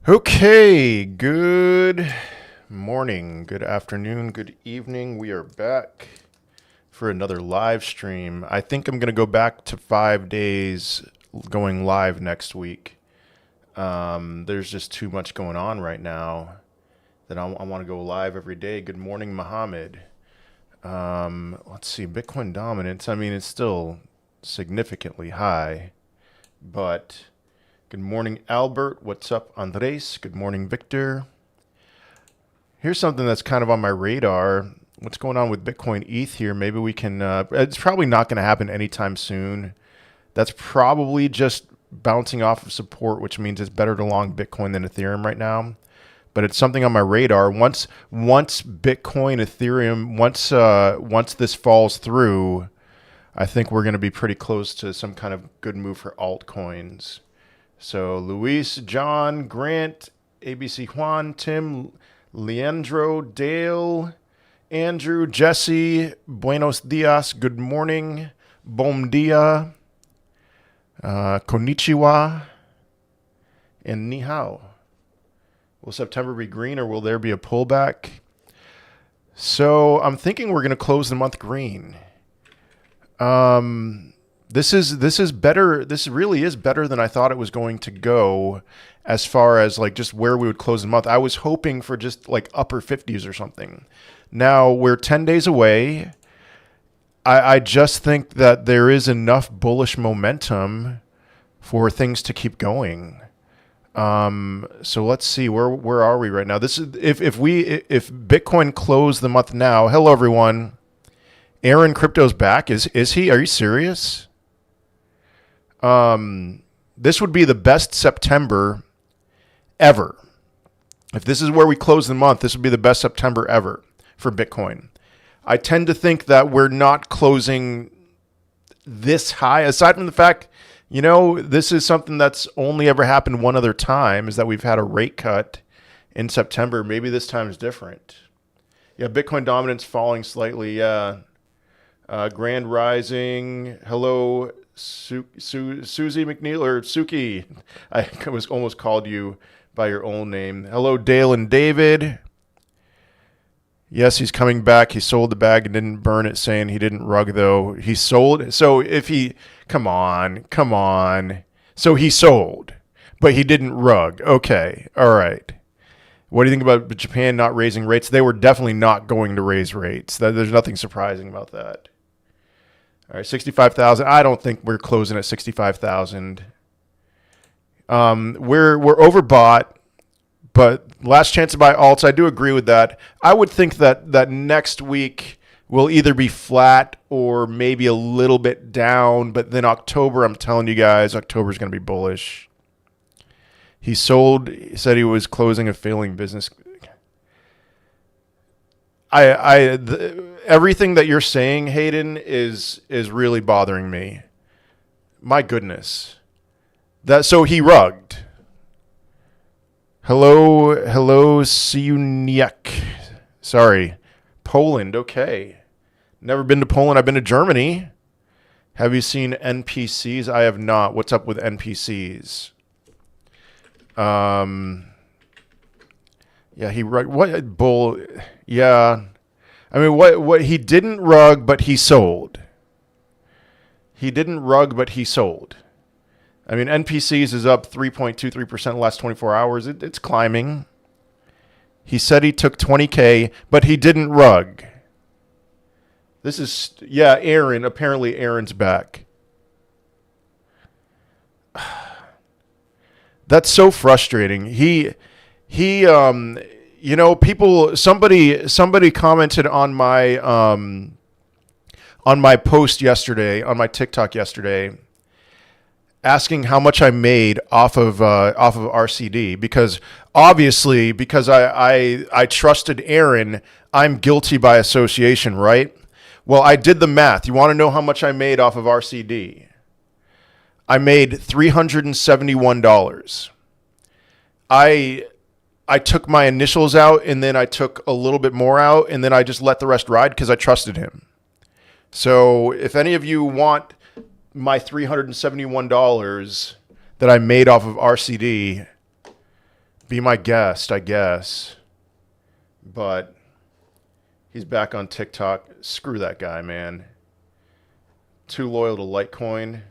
Okay, good morning, good afternoon, good evening. We are back for another live stream. I think I'm going to go back to 5 days going live next week. There's just too much going on right now that I want to go live every day. Good morning, Mohammed. Let's see, Bitcoin dominance. I mean, it's still significantly high, but good morning, Albert. What's up, Andres? Good morning, Victor. Here's something that's kind of on my radar. What's going on with Bitcoin ETH here? Maybe we can, it's probably not going to happen anytime soon. That's probably just bouncing off of support, which means it's better to long Bitcoin than Ethereum right now. But it's something on my radar. Once Bitcoin, Ethereum, once this falls through, I think we're going to be pretty close to some kind of good move for altcoins. So Luis, John, Grant, ABC Juan, Tim, Leandro, Dale, Andrew, Jesse, buenos dias, good morning, bom dia, konnichiwa, and ni hao. Will September be green or will there be a pullback? So I'm thinking we're going to close the month green. This is better. This really is better than I thought it was going to go as far as like just where we would close the month. I was hoping for just like upper 50s or something. Now we're 10 days away. I just think that there is enough bullish momentum for things to keep going. So let's see, where are we right now? This is if Bitcoin closed the month now. Hello everyone. Aaron Crypto's back. Is he? Are you serious? This would be the best September ever. If this is where we close the month, this would be the best September ever for Bitcoin. I tend to think that we're not closing this high, aside from the fact, this is something that's only ever happened one other time, is that we've had a rate cut in September. Maybe this time is different. Yeah, Bitcoin dominance falling slightly. Yeah. Grand Rising. Hello, Susie McNeil, or Suki. I was almost called you by your old name. Hello, Dale and David. Yes, he's coming back. He sold the bag and didn't burn it, saying he didn't rug, though. He sold. So if he, come on. So he sold, but he didn't rug. Okay. All right. What do you think about Japan not raising rates? They were definitely not going to raise rates. There's nothing surprising about that. All right, 65,000. I don't think we're closing at 65,000. We're overbought, but last chance to buy alts. I do agree with that. I would think that next week will either be flat or maybe a little bit down. But then October, I'm telling you guys, October is going to be bullish. He sold. He said he was closing a failing business. Everything that you're saying, Hayden, is really bothering me. My goodness. So he rugged. Hello, Siuniek. Sorry. Poland, okay. Never been to Poland. I've been to Germany. Have you seen NPCs? I have not. What's up with NPCs? Yeah, he rugged. What bull? Yeah. I mean, what he didn't rug, but he sold. He didn't rug, but he sold. I mean, NPCs is up 3.23% the last 24 hours. It's climbing. He said he took 20K, but he didn't rug. This is, yeah, Aaron. Apparently Aaron's back. That's so frustrating. Somebody commented on my post yesterday, on my TikTok yesterday, asking how much I made off of RCD, because obviously, because I trusted Aaron, I'm guilty by association, right? Well, I did the math. You want to know how much I made off of RCD? I made $371. I took my initials out, and then I took a little bit more out, and then I just let the rest ride because I trusted him. So if any of you want my $371 that I made off of RCD, Be my guest, I guess. But he's back on TikTok. Screw that guy, man. Too loyal to Litecoin.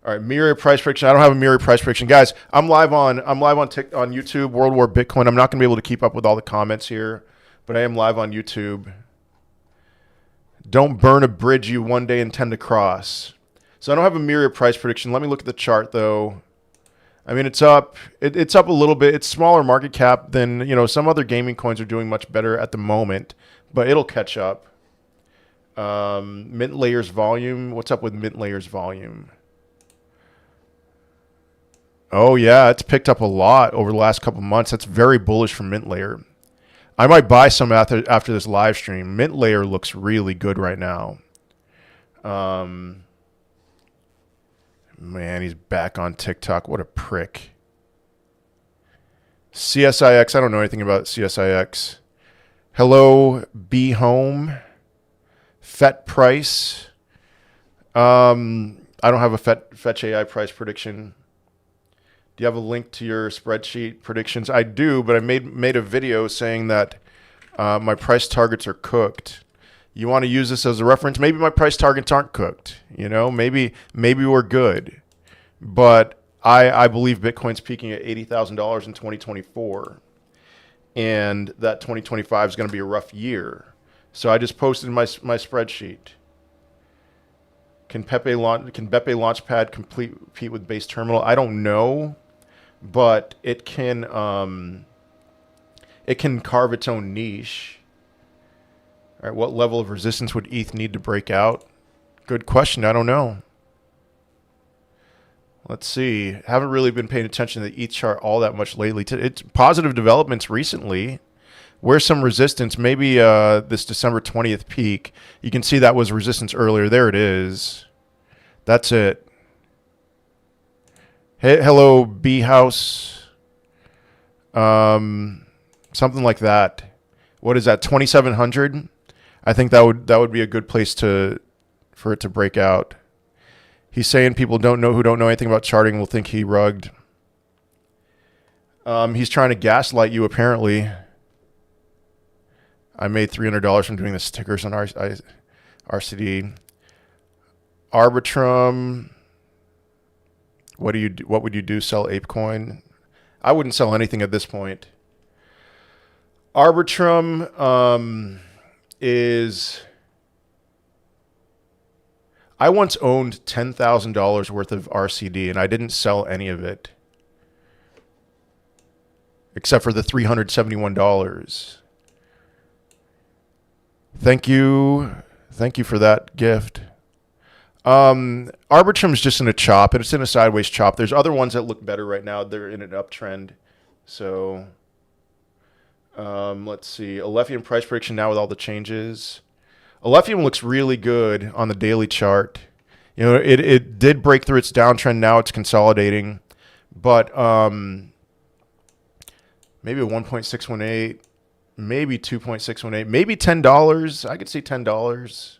All right, mirror price prediction. I don't have a mirror price prediction, guys. I'm live on YouTube. World War Bitcoin. I'm not going to be able to keep up with all the comments here, but I am live on YouTube. Don't burn a bridge you one day intend to cross. So I don't have a mirror price prediction. Let me look at the chart though. I mean, it's up. It's up a little bit. It's smaller market cap than, you know, some other gaming coins are doing much better at the moment, but it'll catch up. Mint layers volume. What's up with mint layers volume? Oh yeah, it's picked up a lot over the last couple months. That's very bullish for mint layer. I might buy some after this live stream. Mint layer looks really good right now. Man, he's back on TikTok. What a prick. CSIX. I don't know anything about CSIX. Hello, Be Home. FET price. I don't have a Fetch AI price prediction. Do you have a link to your spreadsheet predictions? I do, but I made a video saying that my price targets are cooked. You want to use this as a reference? Maybe my price targets aren't cooked. You know, maybe we're good. But I believe Bitcoin's peaking at $80,000 in 2024, and that 2025 is going to be a rough year. So I just posted my spreadsheet. Can Pepe Launchpad compete with Base Terminal? I don't know, but it can carve its own niche. All right, what level of resistance would ETH need to break out? Good question. I don't know. Let's see. Haven't really been paying attention to the ETH chart all that much lately. It's positive developments recently. Where's some resistance? Maybe this December 20th peak. You can see that was resistance earlier. There it is. That's it. Hey, hello, B House. Something like that. What is that? 2,700. I think that would be a good place for it to break out. He's saying people who don't know anything about charting will think he rugged. He's trying to gaslight you apparently. I made $300 from doing the stickers on RCD. Arbitrum. What would you do? Sell ApeCoin? I wouldn't sell anything at this point. Arbitrum is... I once owned $10,000 worth of RCD, and I didn't sell any of it. Except for the $371. Thank you. Thank you for that gift. Arbitrum's just in a chop, and it's in a sideways chop. There's other ones that look better right now. They're in an uptrend. So, let's see. Alephium price prediction now with all the changes. Alephium looks really good on the daily chart. You know, it did break through its downtrend. Now it's consolidating. But maybe a 1.618, maybe 2.618, maybe $10. I could see $10.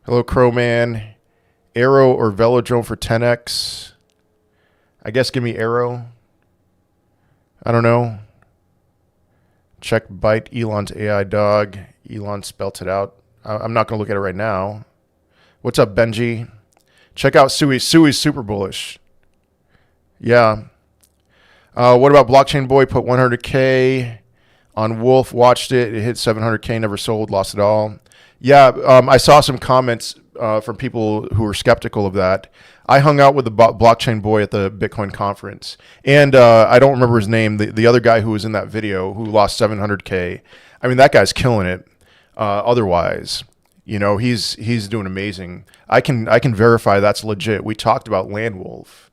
Hello, Crowman. Arrow or Velodrome for 10x? I guess give me Arrow. I don't know. Check Byte, Elon's AI dog. Elon spelt it out. I'm not going to look at it right now. What's up, Benji? Check out Sui. Sui's super bullish. Yeah. What about Blockchain Boy? Put 100K on Wolf. Watched it. It hit 700K. Never sold. Lost it all. Yeah. I saw some comments from people who were skeptical of that. I hung out with the Blockchain Boy at the Bitcoin conference, and I don't remember his name. The other guy who was in that video who lost 700K. I mean, that guy's killing it. Otherwise, you know, he's doing amazing. I can verify that's legit. We talked about Landwolf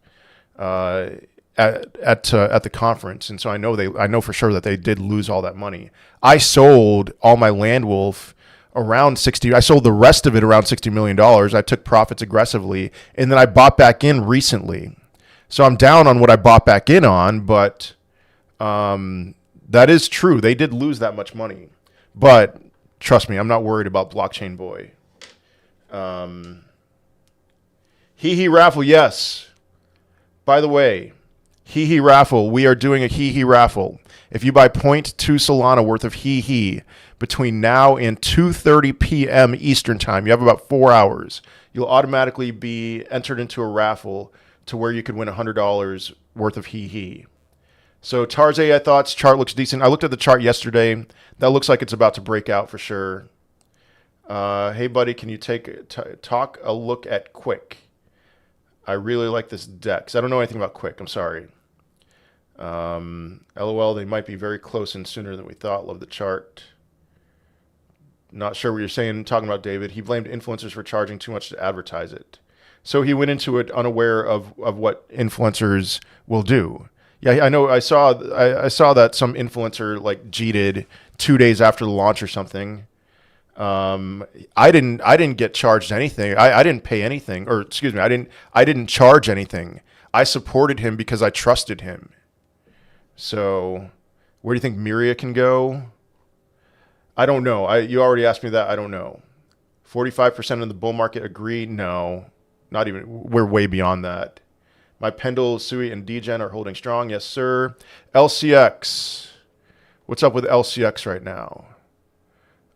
at the conference, and so I know for sure that they did lose all that money. I sold all my Landwolf around 60. I sold the rest of it around $60 million. I took profits aggressively, and then I bought back in recently. So I'm down on what I bought back in on, but that is true. They did lose that much money. But trust me, I'm not worried about Blockchain Boy. HEEHEE raffle, yes. By the way, HEEHEE raffle. We are doing a HEEHEE raffle. If you buy 0.2 Solana worth of HEEHEE between now and 2:30 p.m. Eastern time, you have about 4 hours. You'll automatically be entered into a raffle to where you could win $100 worth of HEEHEE. So Tarze, I thought chart looks decent. I looked at the chart yesterday. That looks like it's about to break out for sure. Hey, buddy, can you talk a look at Quick? I really like this DEX. I don't know anything about Quick. I'm sorry. LOL, they might be very close and sooner than we thought. Love the chart. Not sure what you're saying, talking about David. He blamed influencers for charging too much to advertise it. So he went into it unaware of what influencers will do. Yeah, I know. I saw that some influencer like cheated 2 days after the launch or something. I didn't get charged anything. I didn't pay anything, or excuse me, I didn't charge anything. I supported him because I trusted him. So, where do you think Miria can go? I don't know. You already asked me that. I don't know. 45% of the bull market agree. No, not even. We're way beyond that. My Pendle, Sui, and Degen are holding strong. Yes, sir. LCX. What's up with LCX right now?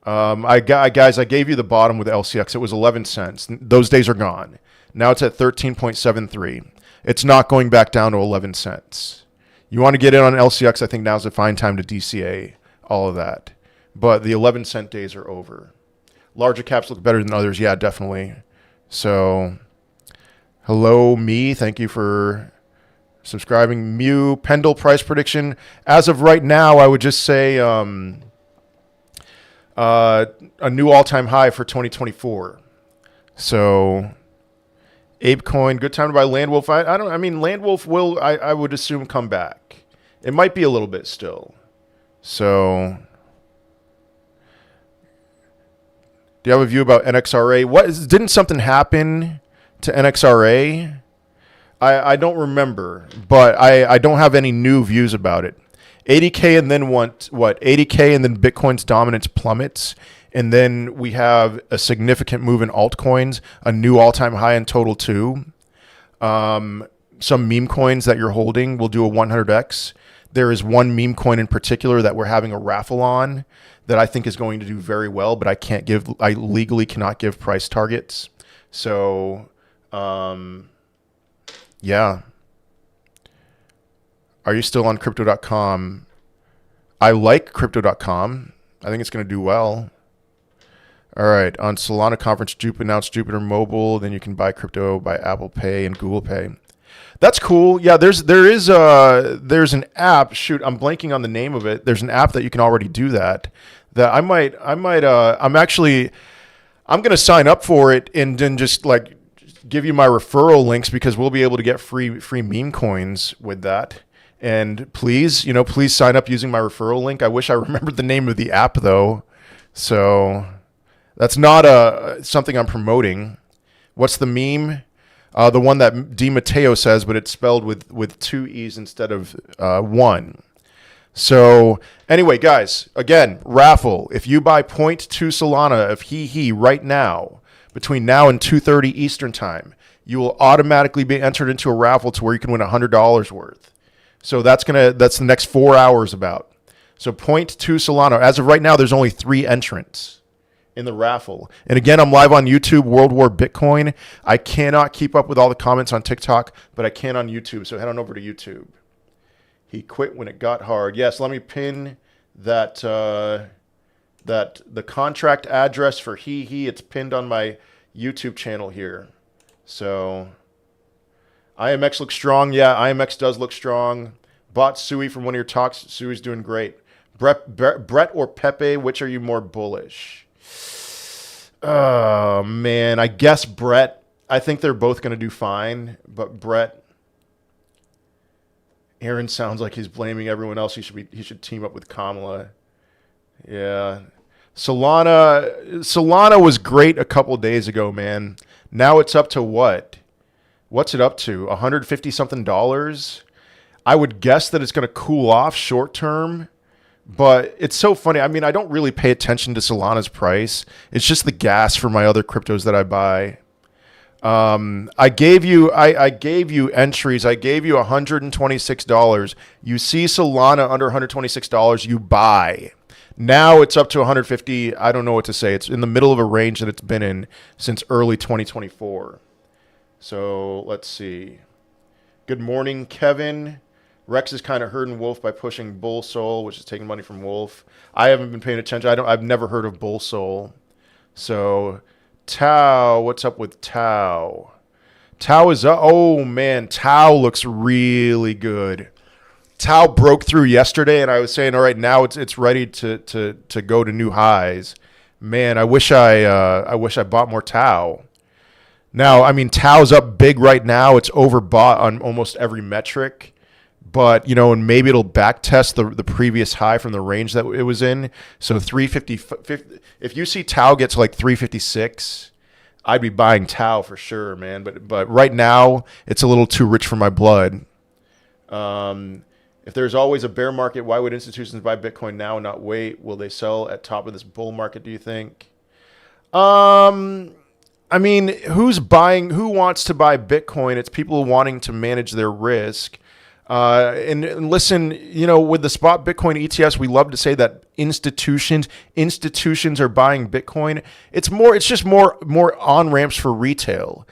Guys, I gave you the bottom with LCX. It was 11 cents. Those days are gone. Now it's at 13.73. It's not going back down to 11 cents. You want to get in on LCX, I think now's a fine time to DCA all of that. But the 11 cent days are over. Larger caps look better than others. Yeah, definitely. So, hello, me. Thank you for subscribing. Mew, Pendle price prediction. As of right now, I would just say a new all-time high for 2024. So, ApeCoin, good time to buy Landwolf. Landwolf will, I would assume, come back. It might be a little bit still. So, do you have a view about NXRA? Didn't something happen to NXRA? I don't remember, but I don't have any new views about it. 80K and then what? 80K and then Bitcoin's dominance plummets. And then we have a significant move in altcoins, a new all-time high in total too. Some meme coins that you're holding will do a 100x. There is one meme coin in particular that we're having a raffle on that I think is going to do very well, but I legally cannot give price targets. So, yeah. Are you still on crypto.com? I like crypto.com. I think it's going to do well. All right. On Solana conference, announced Jupiter Mobile. Then you can buy crypto by Apple Pay and Google Pay. That's cool. Yeah, there's an app. Shoot, I'm blanking on the name of it. There's an app that you can already do that. That I'm going to sign up for it and then just like give you my referral links because we'll be able to get free meme coins with that. And please sign up using my referral link. I wish I remembered the name of the app though. So that's not something I'm promoting. What's the meme? The one that Di Matteo says, but it's spelled with two E's instead of one. So anyway, guys, again, raffle. If you buy 0.2 Solana of HEEHEE right now, between now and 2:30 Eastern time, you will automatically be entered into a raffle to where you can win $100 worth. So that's the next 4 hours about. So 0.2 Solana. As of right now, there's only 3 entrants in the raffle. And again, I'm live on YouTube, World War Bitcoin. I cannot keep up with all the comments on TikTok, but I can on YouTube. So head on over to YouTube. He quit when it got hard. Yes, let me pin that the contract address for HEEHEE. It's pinned on my YouTube channel here. So IMX looks strong. Yeah, IMX does look strong. Bought Sui from one of your talks. Sui's doing great. Brett or Pepe, which are you more bullish? Oh, man. I guess Brett. I think they're both going to do fine. But Brett, Aaron sounds like he's blaming everyone else. He should team up with Kamala. Yeah. Solana was great a couple days ago, man. Now it's up to what? What's it up to? $150-something? I would guess that it's going to cool off short term. But it's so funny. I mean, I don't really pay attention to Solana's price. It's just the gas for my other cryptos that I buy. I gave you entries. I gave you $126. You see Solana under $126, you buy. Now it's up to 150. I don't know what to say. It's in the middle of a range that it's been in since early 2024. So let's see. Good morning, Kevin. Rex is kind of hurting Wolf by pushing Bull Soul, which is taking money from Wolf. I haven't been paying attention. I've never heard of Bull Soul. So Tau, what's up with Tau? Tau is up. Oh man, Tau looks really good. Tau broke through yesterday, and I was saying, all right, now it's ready to go to new highs. Man, I wish I bought more Tau. Now, I mean, Tau's up big right now. It's overbought on almost every metric, but and maybe it'll back test the previous high from the range that it was in. So 350. If you see Tau gets like 356, I'd be buying Tau for sure, man. But right now, it's a little too rich for my blood. If there's always a bear market, why would institutions buy Bitcoin now and not wait? Will they sell at top of this bull market, do you think? I mean, who's buying? Who wants to buy Bitcoin? It's people wanting to manage their risk. And listen, with the spot Bitcoin ETFs, we love to say that institutions are buying Bitcoin. It's just more on ramps for retail.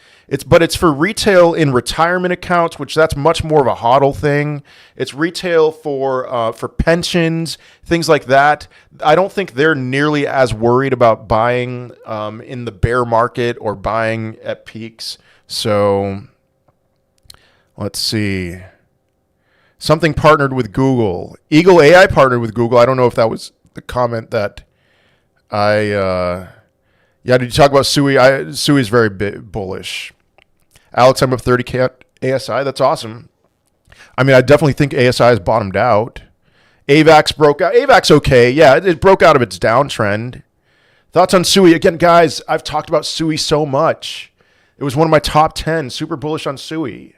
But it's for retail in retirement accounts, which that's much more of a hodl thing. It's retail for pensions, things like that. I don't think they're nearly as worried about buying in the bear market or buying at peaks. So let's see. Something partnered with Google. Eagle AI partnered with Google. I don't know if that was the comment that yeah, did you talk about Sui? Sui is very bullish. Alex, I'm up 30K at ASI. That's awesome. I mean, I definitely think ASI has bottomed out. AVAX broke out. AVAX okay. Yeah, it broke out of its downtrend. Thoughts on Sui? Again, guys, I've talked about Sui so much. It was one of my top 10. Super bullish on Sui.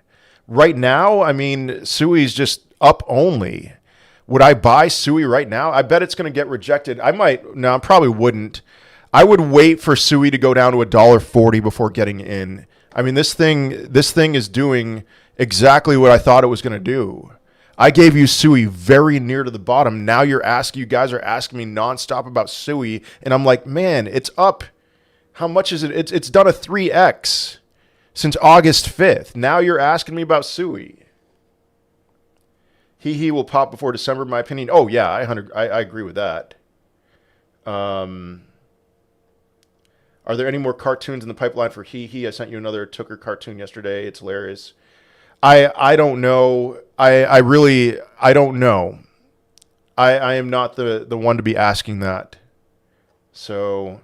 Right now, I mean, Sui's just up only. Would I buy Sui right now? I bet it's going to get rejected. I might. No, I probably wouldn't. I would wait for Sui to go down to $1.40 before getting in. I mean, this thing is doing exactly what I thought it was going to do. I gave you Sui very near to the bottom. Now you guys are asking me nonstop about Sui, and I'm like, man, it's up. How much is it? It's done a 3x since August 5th. Now you're asking me about Sui. HEEHEE will pop before December, in my opinion. Oh yeah, I agree with that. Are there any more cartoons in the pipeline for HEEHEE? I sent you another Tooker cartoon yesterday. It's hilarious. I don't know. I don't know. I am not the one to be asking that. So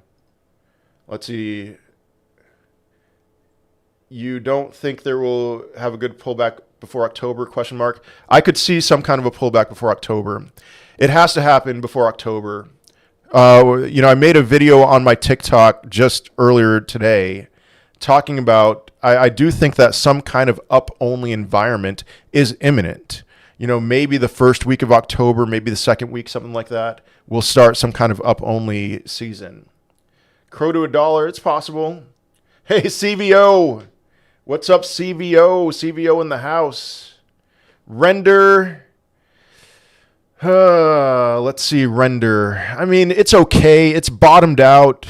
let's see. You don't think there will have a good pullback before October? Question mark. I could see some kind of a pullback before October. It has to happen before October. I made a video on my TikTok just earlier today talking about I do think that some kind of up-only environment is imminent. Maybe the first week of October, maybe the second week, something like that, we'll start some kind of up-only season. Crow to $1, it's possible. Hey, CVO. What's up, CVO? CVO in the house. Render. Let's see, Render. I mean, it's okay. It's bottomed out.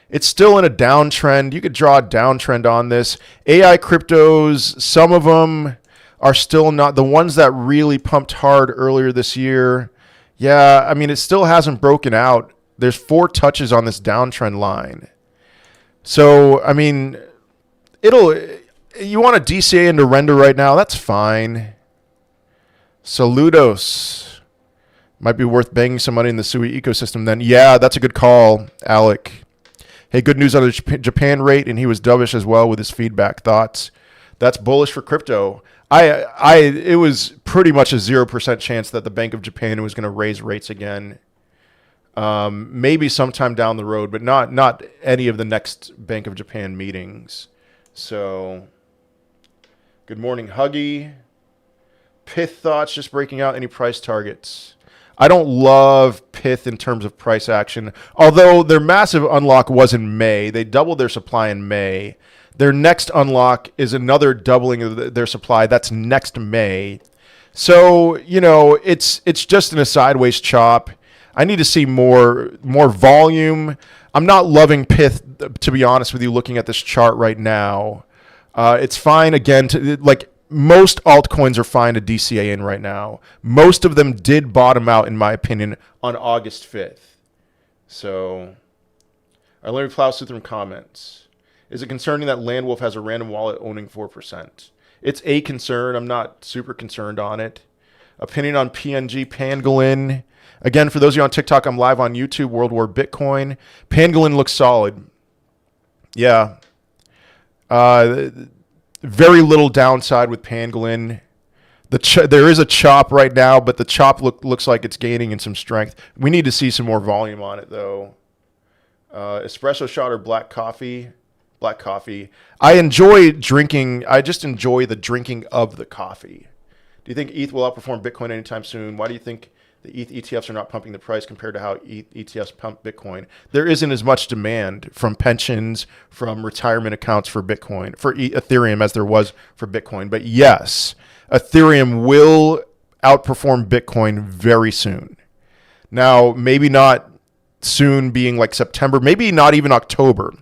It's still in a downtrend. You could draw a downtrend on this. AI cryptos, some of them are still not. The ones that really pumped hard earlier this year, yeah, I mean, it still hasn't broken out. There's 4 touches on this downtrend line. So, I mean, you want a DCA into Render right now, that's fine. Saludos. Might be worth banging some money in the Sui ecosystem then. Yeah, that's a good call, Alec. Hey, good news on the Japan rate, and he was dovish as well with his feedback. Thoughts? That's bullish for crypto. It was pretty much a 0% chance that the Bank of Japan was going to raise rates again. Maybe sometime down the road, but not any of the next Bank of Japan meetings. So, good morning, Huggy. Pith thoughts, just breaking out. Any price targets? I don't love Pith in terms of price action, although their massive unlock was in May. They doubled their supply in May. Their next unlock is another doubling of their supply. That's next May. So, it's just in a sideways chop. I need to see more volume. I'm not loving Pith, to be honest with you, looking at this chart right now. It's fine, again, most altcoins are fine to DCA in right now. Most of them did bottom out, in my opinion, on August 5th. So, let me plow through some comments. Is it concerning that Landwolf has a random wallet owning 4%? It's a concern. I'm not super concerned on it. Opinion on PNG Pangolin. Again, for those of you on TikTok, I'm live on YouTube, World War Bitcoin. Pangolin looks solid. Yeah. Very little downside with Pangolin. There is a chop right now, but the chop looks like it's gaining in some strength. We need to see some more volume on it, though. Espresso shot or black coffee? Black coffee. I enjoy drinking. I just enjoy the drinking of the coffee. Do you think ETH will outperform Bitcoin anytime soon? Why do you think the ETH ETFs are not pumping the price compared to how ETH ETFs pump Bitcoin? There isn't as much demand from pensions, from retirement accounts for Bitcoin, for Ethereum as there was for Bitcoin. But yes, Ethereum will outperform Bitcoin very soon. Now, maybe not soon being like September, maybe not even October.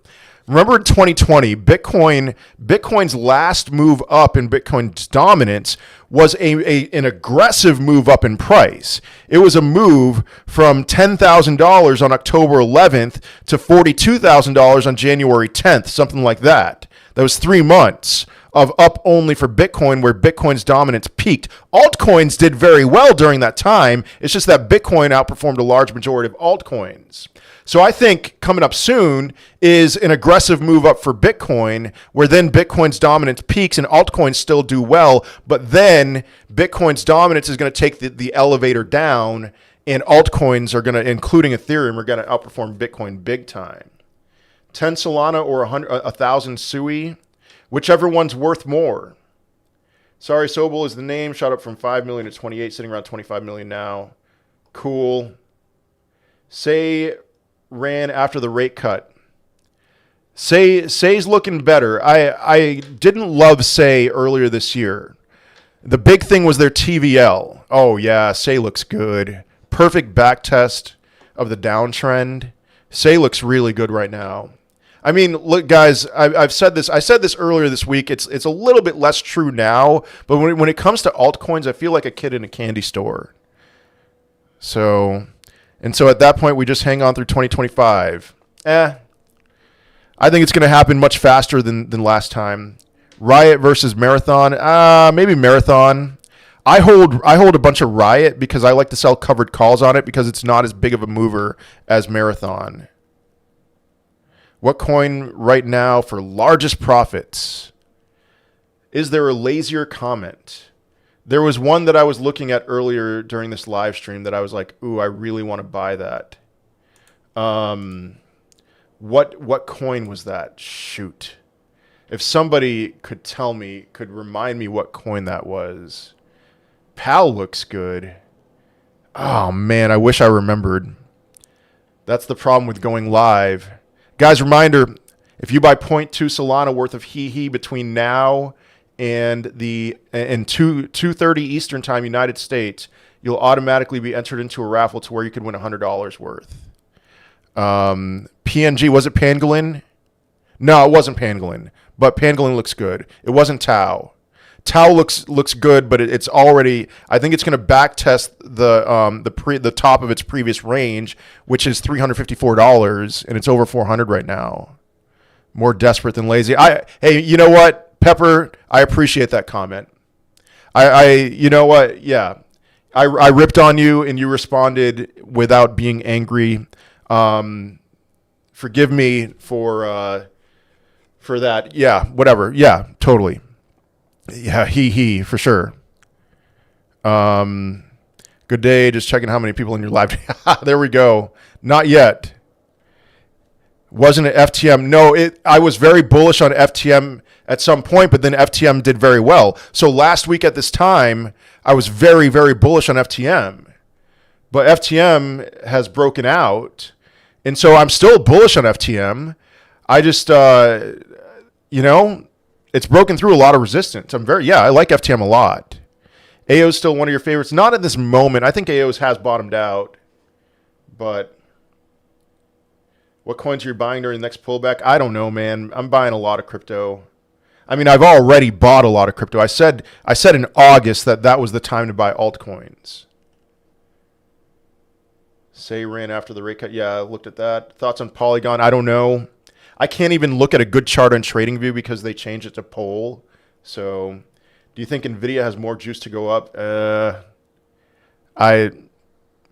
Remember in 2020, Bitcoin's last move up in Bitcoin's dominance was an aggressive move up in price. It was a move from $10,000 on October 11th to $42,000 on January 10th, something like that. That was 3 months of up only for Bitcoin, where Bitcoin's dominance peaked. Altcoins did very well during that time. It's just that Bitcoin outperformed a large majority of altcoins. So I think coming up soon is an aggressive move up for Bitcoin, where then Bitcoin's dominance peaks and altcoins still do well, but then Bitcoin's dominance is going to take the elevator down, and altcoins are going to, including Ethereum, are going to outperform Bitcoin big time. 10 Solana or 1,000 Sui, whichever one's worth more. Sorry, Sobel is the name. Shot up from 5 million to 28, sitting around 25 million now. Cool. Say ran after the rate cut. Say's looking better. I didn't love Say earlier this year. The big thing was their TVL. Oh yeah, Say looks good. Perfect back test of the downtrend. Say looks really good right now. I mean, look, guys, I've said this. I said this earlier this week. It's a little bit less true now, but when it comes to altcoins, I feel like a kid in a candy store. So at that point, we just hang on through 2025. I think it's going to happen much faster than last time. Riot versus Marathon. Maybe Marathon. I hold a bunch of Riot because I like to sell covered calls on it because it's not as big of a mover as Marathon. What coin right now for largest profits? Is there a lazier comment? There was one that I was looking at earlier during this live stream that I was like, ooh, I really want to buy that. What coin was that? Shoot. If somebody could tell me, could remind me what coin that was. PAL looks good. Oh, man, I wish I remembered. That's the problem with going live. Guys, reminder, if you buy 0.2 Solana worth of HEEHEE between now and 2:30 Eastern Time, United States, you'll automatically be entered into a raffle to where you could win $100 worth. PNG, was it Pangolin? No, it wasn't Pangolin, but Pangolin looks good. It wasn't Tau. Tau looks good, but it's already. I think it's going to back test the top of its previous range, which is $354, and it's over $400 right now. More desperate than lazy. Hey, you know what, Pepper? I appreciate that comment. You know what? Yeah, I ripped on you, and you responded without being angry. Forgive me for that. Yeah, whatever. Yeah, totally. Yeah, he for sure. Good day. Just checking how many people in your live. There we go. Not yet. Wasn't it FTM? No, I was very bullish on FTM at some point, but then FTM did very well. So last week at this time, I was very, very bullish on FTM. But FTM has broken out. And so I'm still bullish on FTM. I just, you know, it's broken through a lot of resistance. I like FTM a lot. AO is still one of your favorites. Not at this moment. I think AO's has bottomed out. But what coins are you buying during the next pullback? I don't know, man. I'm buying a lot of crypto. I mean, I've already bought a lot of crypto. I said in August that was the time to buy altcoins. Say ran after the rate cut. Yeah, I looked at that. Thoughts on Polygon? I don't know. I can't even look at a good chart on TradingView because they changed it to poll. So, do you think Nvidia has more juice to go up?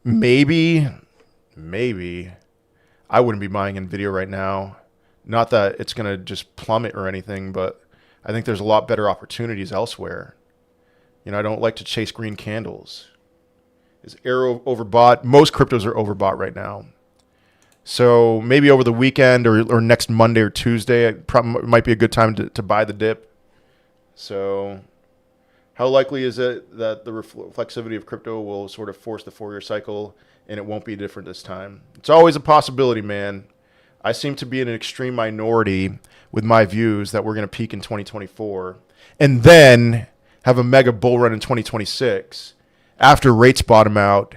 Maybe. I wouldn't be buying Nvidia right now. Not that it's going to just plummet or anything, but I think there's a lot better opportunities elsewhere. You know, I don't like to chase green candles. Is Arrow overbought? Most cryptos are overbought right now. So maybe over the weekend or next Monday or Tuesday, it might be a good time to buy the dip. So how likely is it that the reflexivity of crypto will sort of force the 4-year cycle and it won't be different this time? It's always a possibility, man. I seem to be in an extreme minority with my views that we're going to peak in 2024 and then have a mega bull run in 2026 after rates bottom out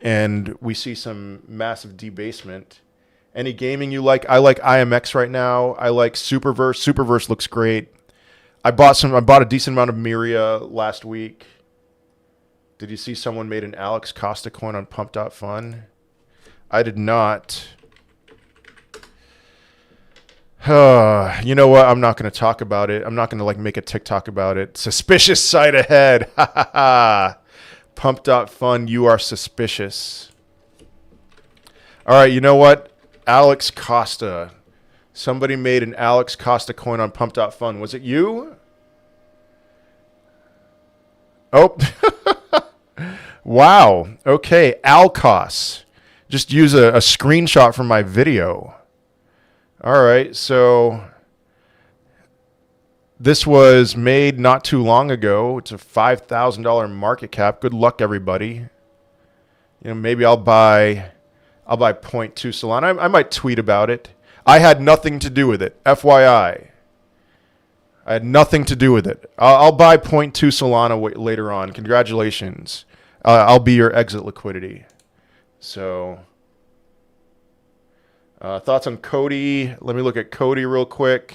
and we see some massive debasement. Any gaming you like? I like IMX right now. I like Superverse. Superverse looks great. I bought a decent amount of Miria last week. Did you see someone made an Alex Costa coin on Pump.fun? I did not. You know what? I'm not going to talk about it. I'm not going to make a TikTok about it. Suspicious sight ahead. Ha ha ha. Pump.fun, you are suspicious. All right, you know what? Alex Costa. Somebody made an Alex Costa coin on Pump.fun. Was it you? Oh. Wow. Okay, Alcos. Just use a screenshot from my video. All right, so this was made not too long ago. It's a $5,000 market cap. Good luck, everybody. You know, maybe I'll buy 0.2 Solana. I might tweet about it. I had nothing to do with it. FYI. I had nothing to do with it. I'll buy 0.2 Solana later on. Congratulations. I'll be your exit liquidity. So, thoughts on Cody? Let me look at Cody real quick.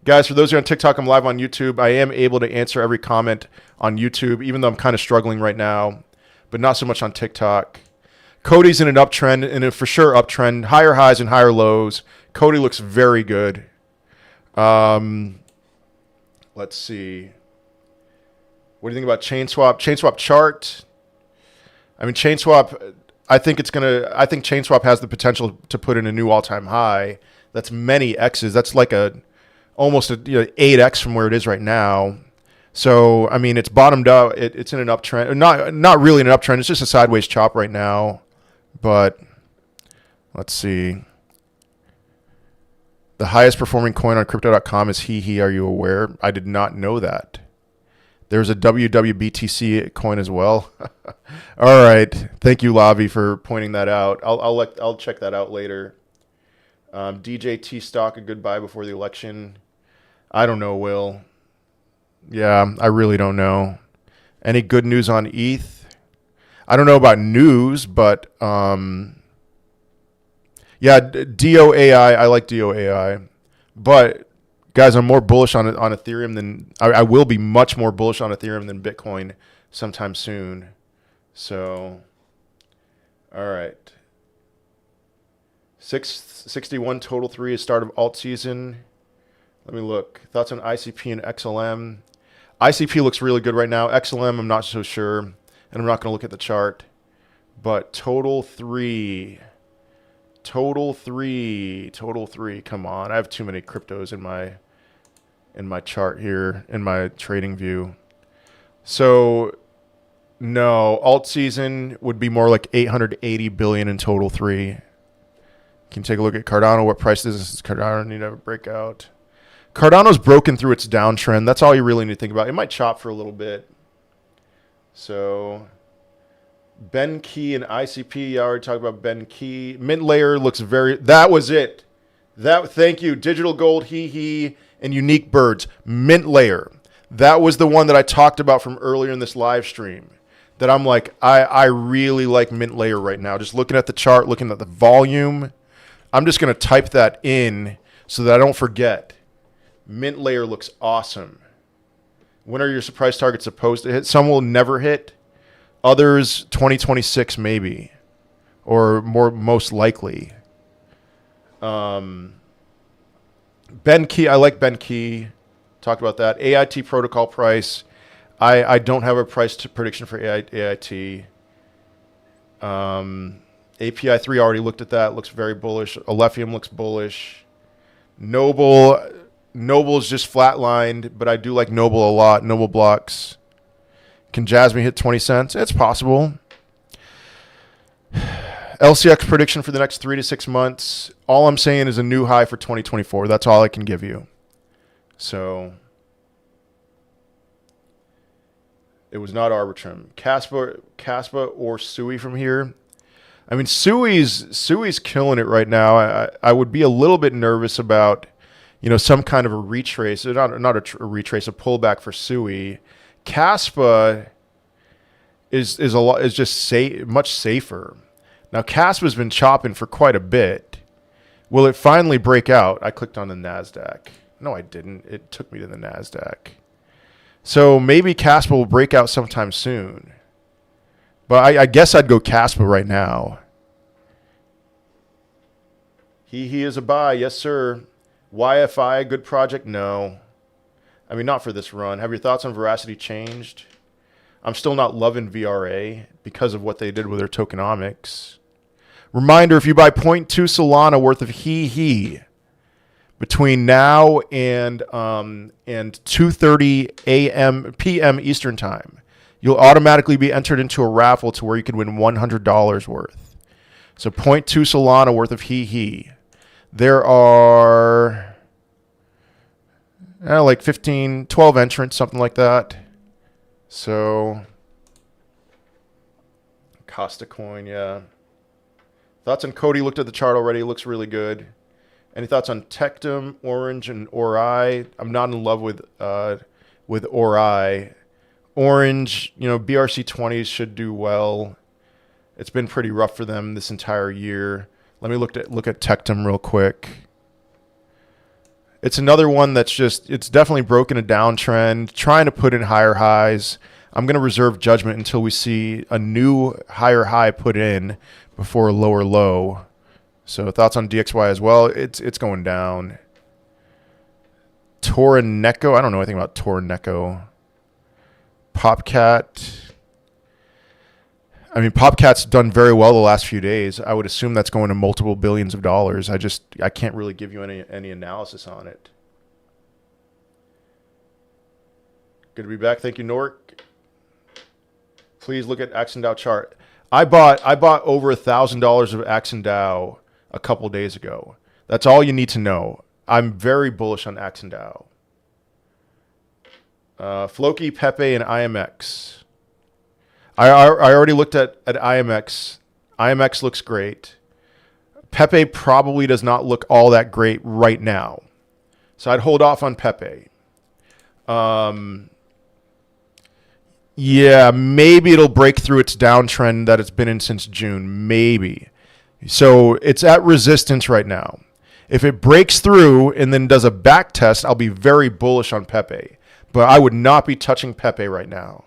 Guys, for those of you on TikTok, I'm live on YouTube. I am able to answer every comment on YouTube, even though I'm kind of struggling right now, but not so much on TikTok. Cody's in an uptrend, and a for sure uptrend. Higher highs and higher lows. Cody looks very good. Let's see. What do you think about ChainSwap? ChainSwap chart. I mean, ChainSwap, I think ChainSwap has the potential to put in a new all-time high. That's many X's. That's like almost 8X from where it is right now. So, I mean, it's bottomed out. It's in an uptrend. Not really an uptrend. It's just a sideways chop right now. But let's see. The highest performing coin on crypto.com is HEEHEE. Are you aware? I did not know that. There's a WWBTC coin as well. All right. Thank you, Lavi, for pointing that out. I'll check that out later. DJT stock, a good buy before the election. I don't know, Will. Yeah, I really don't know. Any good news on ETH? I don't know about news, but yeah, DOAI. I like DOAI, but guys, I'm more bullish on Ethereum than I will be much more bullish on Ethereum than Bitcoin sometime soon. So, all right. 661 total 3 is start of alt season. Let me look. Thoughts on ICP and XLM? ICP looks really good right now. XLM, I'm not so sure, and I'm not going to look at the chart. But total 3. Come on, I have too many cryptos in my chart here, in my trading view. So, no, alt season would be more like 880 billion in total 3. Can you take a look at Cardano? What price does Cardano need to have a breakout? Cardano's broken through its downtrend. That's all you really need to think about. It might chop for a little bit. So, Ben Key and ICP. I already talked about Ben Key. Mint Layer looks very... That was it. Thank you. Digital Gold, HEEHEE, and unique birds. Mint layer. That was the one that I talked about from earlier in this live stream. That I'm like, I really like mint layer right now. Just looking at the chart, looking at the volume. I'm just going to type that in so that I don't forget. Mint layer looks awesome. When are your surprise targets supposed to hit? Some will never hit. Others, 2026 maybe. Or most likely. Ben Key, I like Ben Key. Talked about that. AIT protocol price. I don't have a price prediction for AIT. API 3 already looked at that. Looks very bullish. Alephium looks bullish. Noble is just flatlined, but I do like Noble a lot. Noble blocks. Can Jasmine hit 20 cents? It's possible. LCX prediction for the next 3 to 6 months. All I'm saying is a new high for 2024. That's all I can give you. So it was not Arbitrum. Caspa or Sui from here. I mean, Sui's killing it right now. I would be a little bit nervous about, some kind of a retrace. Not a retrace, a pullback for Sui. Caspa is just much safer. Now, Caspa's been chopping for quite a bit. Will it finally break out? I clicked on the NASDAQ. No, I didn't. It took me to the NASDAQ. So maybe Caspa will break out sometime soon. But I guess I'd go Caspa right now. He is a buy. Yes, sir. YFI, good project? No. I mean, not for this run. Have your thoughts on Veracity changed? I'm still not loving VRA because of what they did with their tokenomics. Reminder, if you buy 0.2 Solana worth of HEEHEE between now and 2:30 p.m. Eastern time, you'll automatically be entered into a raffle to where you can win $100 worth. So 0.2 Solana worth of HEEHEE. There are like 12 entrants, something like that. So Costa Coin, yeah. Thoughts on Cody? Looked at the chart already. It looks really good. Any thoughts on Tectum, Orange, and Ori? I'm not in love with Ori. Orange, BRC20s should do well. It's been pretty rough for them this entire year. Let me look at Tectum real quick. It's another one that's it's definitely broken a downtrend, trying to put in higher highs. I'm going to reserve judgment until we see a new higher high put in before a lower low. So thoughts on DXY as well. It's going down. Toroneco. I don't know anything about Toroneco. Popcat. I mean, Popcat's done very well the last few days. I would assume that's going to multiple billions of dollars. I can't really give you any analysis on it. Good to be back. Thank you, Nork. Please look at Axendao chart. I bought over $1,000 of Axendao a couple days ago. That's all you need to know. I'm very bullish on Axendao. Floki, Pepe, and IMX. I already looked at IMX. IMX looks great. Pepe probably does not look all that great right now. So I'd hold off on Pepe. Yeah, maybe it'll break through its downtrend that it's been in since June. Maybe. So it's at resistance right now. If it breaks through and then does a back test, I'll be very bullish on Pepe. But I would not be touching Pepe right now.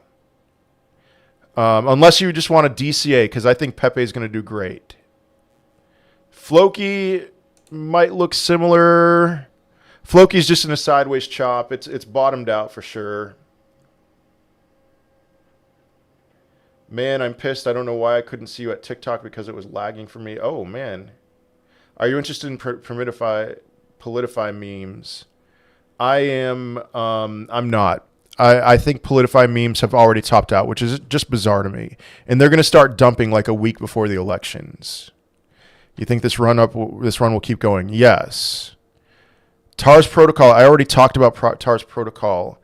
Unless you just want a DCA, because I think Pepe is going to do great. Floki might look similar. Floki's just in a sideways chop. It's bottomed out for sure. Man, I'm pissed. I don't know why I couldn't see you at TikTok because it was lagging for me. Oh, man. Are you interested in Politify memes? I am. I'm not. I think Politify memes have already topped out, which is just bizarre to me. And they're going to start dumping like a week before the elections. You think this run will keep going? Yes. TARS protocol. I already talked about TARS protocol.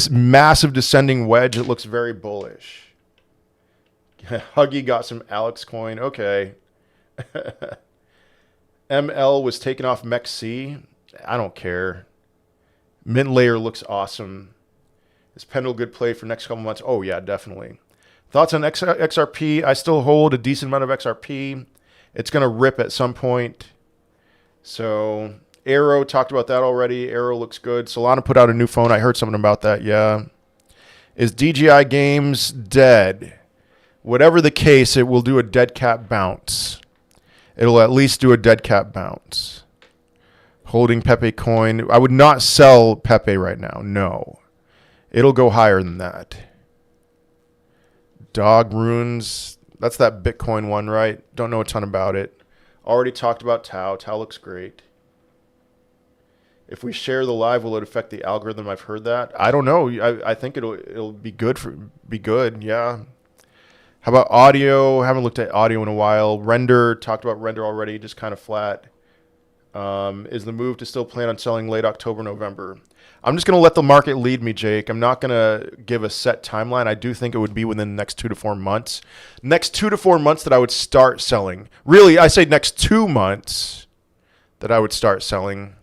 Massive descending wedge. It looks very bullish. Huggy got some Alex coin. Okay. ML was taken off MEXC. I don't care. Mint layer looks awesome. Is Pendle good play for next couple months? Oh, yeah, definitely. Thoughts on XRP? I still hold a decent amount of XRP. It's going to rip at some point. So Arrow, talked about that already. Arrow looks good. Solana put out a new phone. I heard something about that, yeah. Is DGI Games dead? Whatever the case, it will do a dead cat bounce. It'll at least do a dead cat bounce. Holding Pepe coin. I would not sell Pepe right now. No. It'll go higher than that. Dog runes. That's that Bitcoin one, right? Don't know a ton about it. Already talked about Tau. Tau looks great. If we share the live, will it affect the algorithm? I've heard that. I don't know. I think it'll be good yeah. How about audio? Haven't looked at audio in a while. Render, talked about render already, just kind of flat. Is the move to still plan on selling late October, November? I'm just going to let the market lead me, Jake. I'm not going to give a set timeline. I do think it would be within the next 2 to 4 months. Next 2 to 4 months that I would start selling. Really, I say next 2 months that I would start selling.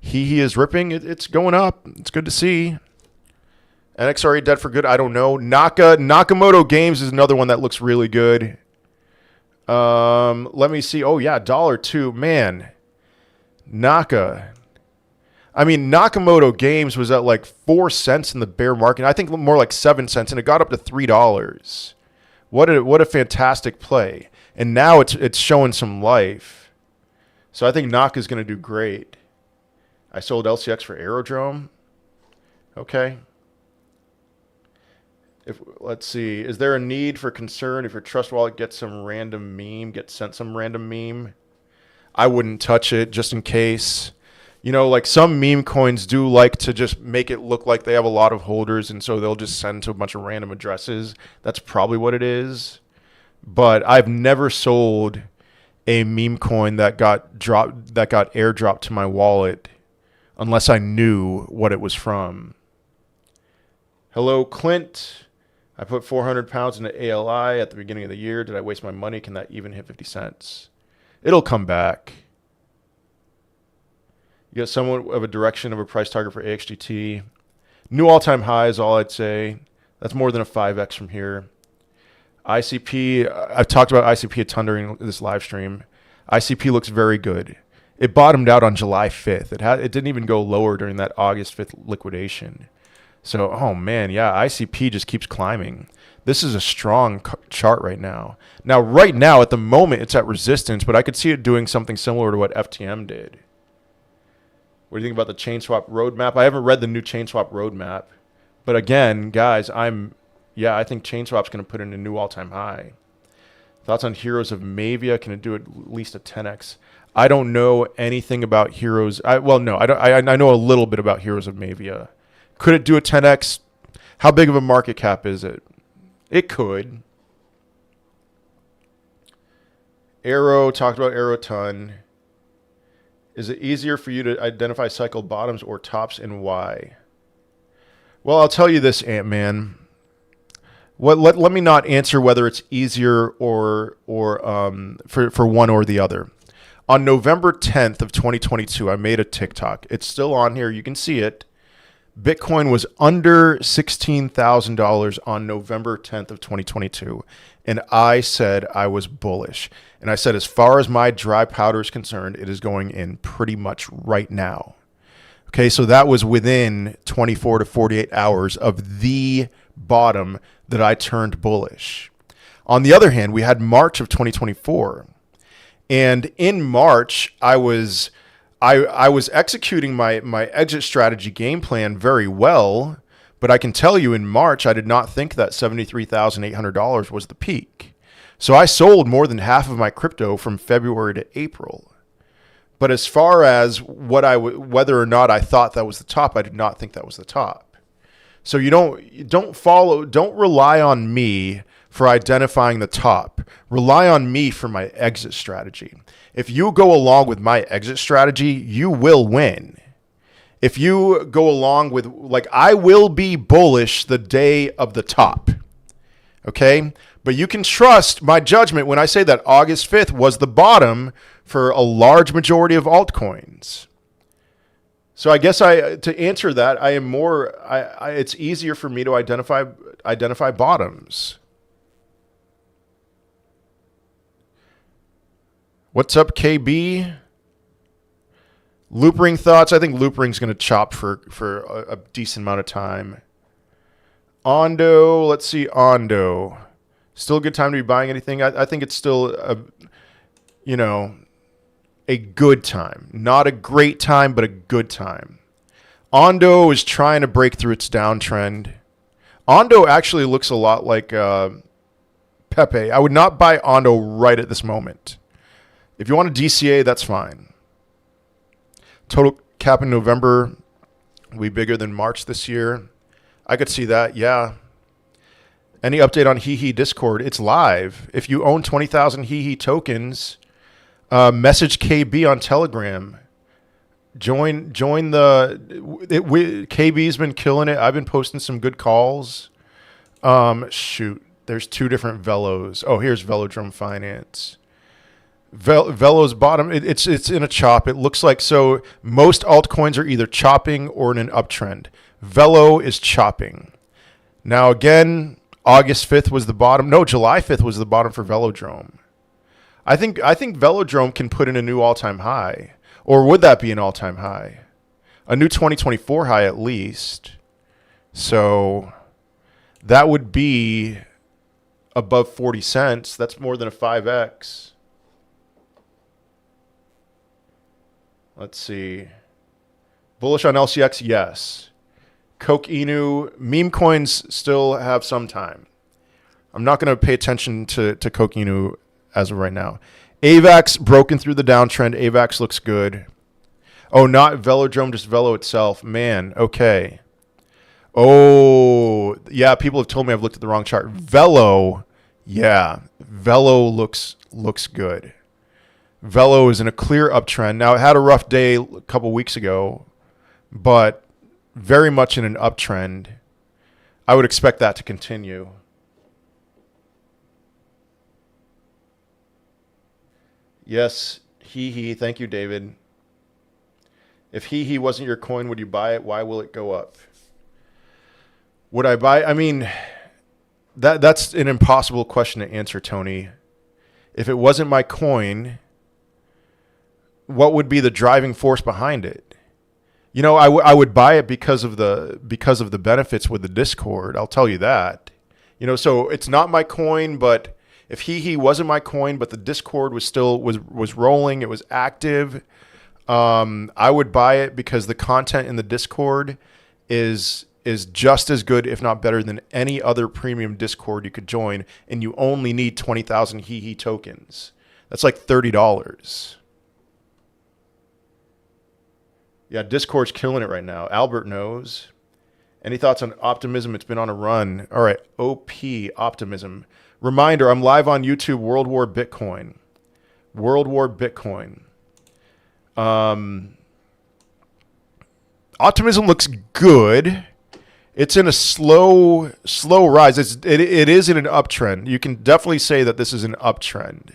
HEEHEE is ripping. It's going up. It's good to see. NXRE dead for good. I don't know. Nakamoto Games is another one that looks really good. Let me see. Oh, yeah, $2. Man. Nakamoto Games was at like 4 cents in the bear market. I think more like 7 cents, and it got up to $3. What a fantastic play. And now it's showing some life. So I think Naka is going to do great. I sold LCX for Aerodrome. Okay. Let's see. Is there a need for concern if your Trust Wallet gets sent some random meme? I wouldn't touch it just in case. You know, like some meme coins do like to just make it look like they have a lot of holders, and so they'll just send to a bunch of random addresses. That's probably what it is. But I've never sold a meme coin that got airdropped to my wallet unless I knew what it was from. Hello, Clint. I put 400 pounds into ALI at the beginning of the year. Did I waste my money? Can that even hit 50 cents? It'll come back. You got somewhat of a direction of a price target for AXGT. New all-time high is all I'd say. That's more than a 5x from here. ICP, I've talked about ICP a ton during this live stream. ICP looks very good. It bottomed out on July 5th. It didn't even go lower during that August 5th liquidation. So, oh man, yeah, ICP just keeps climbing. This is a strong chart right now. Now, right now, at the moment, it's at resistance, but I could see it doing something similar to what FTM did. What do you think about the ChainSwap roadmap? I haven't read the new ChainSwap roadmap. But again, guys, I think ChainSwap's going to put in a new all-time high. Thoughts on Heroes of Mavia? Can it do at least a 10x? I don't know anything about Heroes. I know a little bit about Heroes of Mavia. Could it do a 10x? How big of a market cap is it? It could. Arrow, talked about Arrow a ton. Is it easier for you to identify cycle bottoms or tops, and why? Well, I'll tell you this, Ant-Man. Let me not answer whether it's easier or for one or the other. On November 10th of 2022, I made a TikTok. It's still on here. You can see it. Bitcoin was under $16,000 on November 10th of 2022, and I said I was bullish. And I said, as far as my dry powder is concerned, it is going in pretty much right now. Okay, so that was within 24 to 48 hours of the bottom that I turned bullish. On the other hand, we had March of 2024, and in March, I was executing my exit strategy game plan very well, but I can tell you in March, I did not think that $73,800 was the peak. So I sold more than half of my crypto from February to April. But as far as whether or not I thought that was the top, I did not think that was the top. So don't rely on me for identifying the top. Rely on me for my exit strategy. If you go along with my exit strategy, you will win. If you go along with, I will be bullish the day of the top. Okay? But you can trust my judgment when I say that August 5th was the bottom for a large majority of altcoins. So I guess to answer that, I am more. It's easier for me to identify bottoms. What's up, KB? Loop ring thoughts. I think loop ring's going to chop for a decent amount of time. Ondo. Let's see, Ondo. Still a good time to be buying anything. I think it's still a good time. Not a great time, but a good time. Ondo is trying to break through its downtrend. Ondo actually looks a lot like Pepe. I would not buy Ondo right at this moment. If you want a DCA, that's fine. Total cap in November will be bigger than March this year. I could see that, yeah. Any update on HEEHEE Discord? It's live. If you own 20,000 HEEHEE tokens, message KB on Telegram. Join the. KB's been killing it. I've been posting some good calls. Shoot, there's two different Velos. Oh, here's Velodrome Finance. Velo's bottom. It's in a chop. It looks like so. Most altcoins are either chopping or in an uptrend. Velo is chopping. Now again, August 5th was the bottom. No, July 5th was the bottom for Velodrome. I think Velodrome can put in a new all-time high. Or would that be an all-time high? A new 2024 high at least. So that would be above 40 cents. That's more than a 5x. Let's see. Bullish on LCX? Yes. Coke Inu. Meme coins still have some time. I'm not going to pay attention to Coke Inu as of right now. AVAX broken through the downtrend. AVAX looks good. Oh, not Velodrome, just Velo itself. Man, okay. Oh, yeah, people have told me I've looked at the wrong chart. Velo, yeah. Velo looks good. Velo is in a clear uptrend. Now, it had a rough day a couple weeks ago, but very much in an uptrend. I would expect that to continue. Yes, HEEHEE. Thank you, David. If HEEHEE wasn't your coin, would you buy it? Why will it go up? Would I buy? I mean, that's an impossible question to answer, Tony. If it wasn't my coin, what would be the driving force behind it? You know, I would buy it because of the benefits with the Discord. I'll tell you that. You know, so it's not my coin, but if HEEHEE wasn't my coin, but the Discord was still was rolling, it was active, I would buy it because the content in the Discord is just as good, if not better, than any other premium Discord you could join, and you only need 20,000 HEEHEE tokens. That's like $30. Yeah, Discord's killing it right now. Albert knows. Any thoughts on Optimism? It's been on a run. All right, OP, Optimism. Reminder, I'm live on YouTube, World War Bitcoin. World War Bitcoin. Optimism looks good. It's in a slow rise. It is in an uptrend. You can definitely say that this is an uptrend.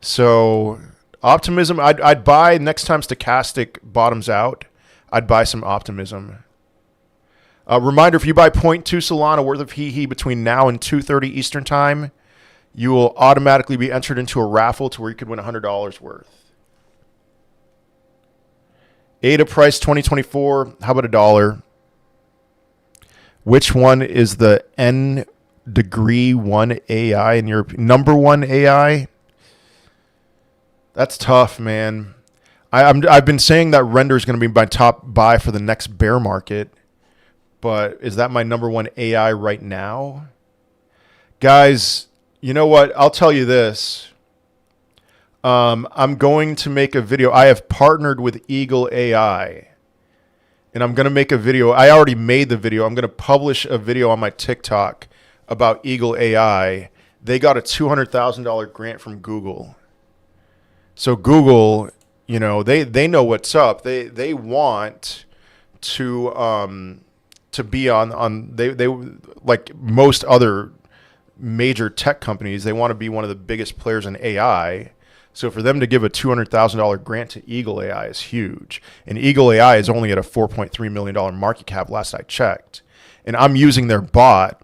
So Optimism, I'd buy next time Stochastic bottoms out. I'd buy some Optimism. Reminder, if you buy 0.2 Solana worth of HEEHEE between now and 2:30 Eastern Time, you will automatically be entered into a raffle to where you could win $100 worth. ADA price 2024. How about $1? Which one is the N degree 1 AI in your opinion? Number 1 AI? That's tough, man. I've been saying that Render is going to be my top buy for the next bear market. But is that my number 1 AI right now? Guys, you know what? I'll tell you this. I'm going to make a video. I have partnered with Eagle AI. And I'm going to make a video. I already made the video. I'm going to publish a video on my TikTok about Eagle AI. They got a $200,000 grant from Google. So Google, you know, they know what's up. They want to be on they like most other major tech companies, they want to be one of the biggest players in AI. So for them to give a $200,000 grant to Eagle AI is huge. And Eagle AI is only at a $4.3 million market cap last I checked. And I'm using their bot,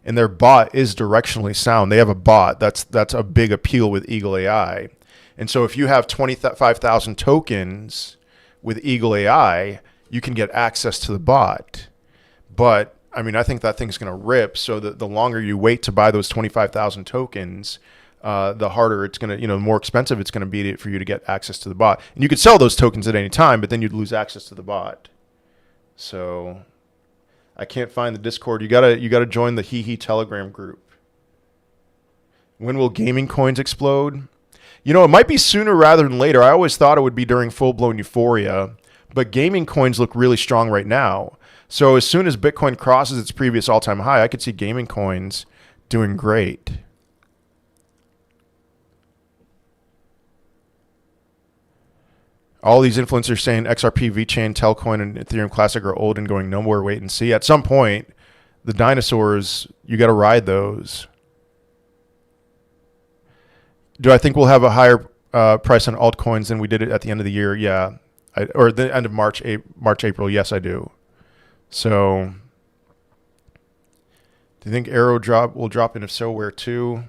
and their bot is directionally sound. They have a bot. That's a big appeal with Eagle AI. And so if you have 25,000 tokens with Eagle AI, you can get access to the bot. But I mean, I think that thing's going to rip. So the longer you wait to buy those 25,000 tokens, the harder it's going to, the more expensive it's going to be for you to get access to the bot. And you could sell those tokens at any time, but then you'd lose access to the bot. So I can't find the Discord. You gotta join the HEEHEE Telegram group. When will gaming coins explode? It might be sooner rather than later. I always thought it would be during full-blown euphoria, but gaming coins look really strong right now. So as soon as Bitcoin crosses its previous all-time high, I could see gaming coins doing great. All these influencers saying XRP, VeChain, Telcoin, and Ethereum Classic are old and going nowhere. Wait and see. At some point, the dinosaurs, you got to ride those. Do I think we'll have a higher price on altcoins than we did at the end of the year? Yeah. Or the end of March, April. Yes, I do. So do you think Arrow will drop? And if so, where to?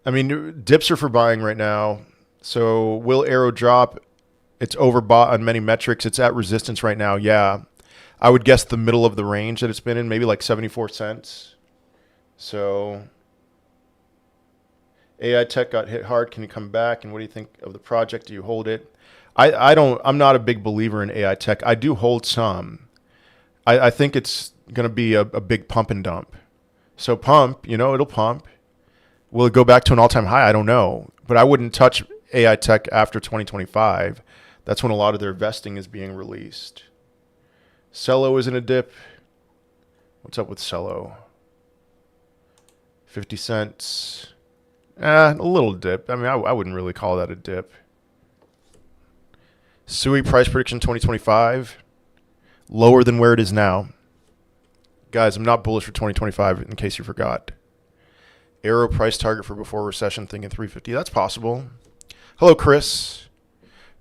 I mean, dips are for buying right now. So will Arrow drop? It's overbought on many metrics. It's at resistance right now. Yeah. I would guess the middle of the range that it's been in, maybe like 74 cents. So AI Tech got hit hard. Can you come back? And what do you think of the project? Do you hold it? I'm not a big believer in AI Tech. I do hold some. I think it's going to be a big pump and dump. So pump, it'll pump. Will it go back to an all-time high? I don't know. But I wouldn't touch AI Tech after 2025. That's when a lot of their vesting is being released. Cello is in a dip. What's up with Cello? 50 cents. A little dip. I mean, I wouldn't really call that a dip. SUI price prediction 2025. Lower than where it is now. Guys, I'm not bullish for 2025 in case you forgot. Arrow price target for before recession, thinking 350. That's possible. Hello, Chris.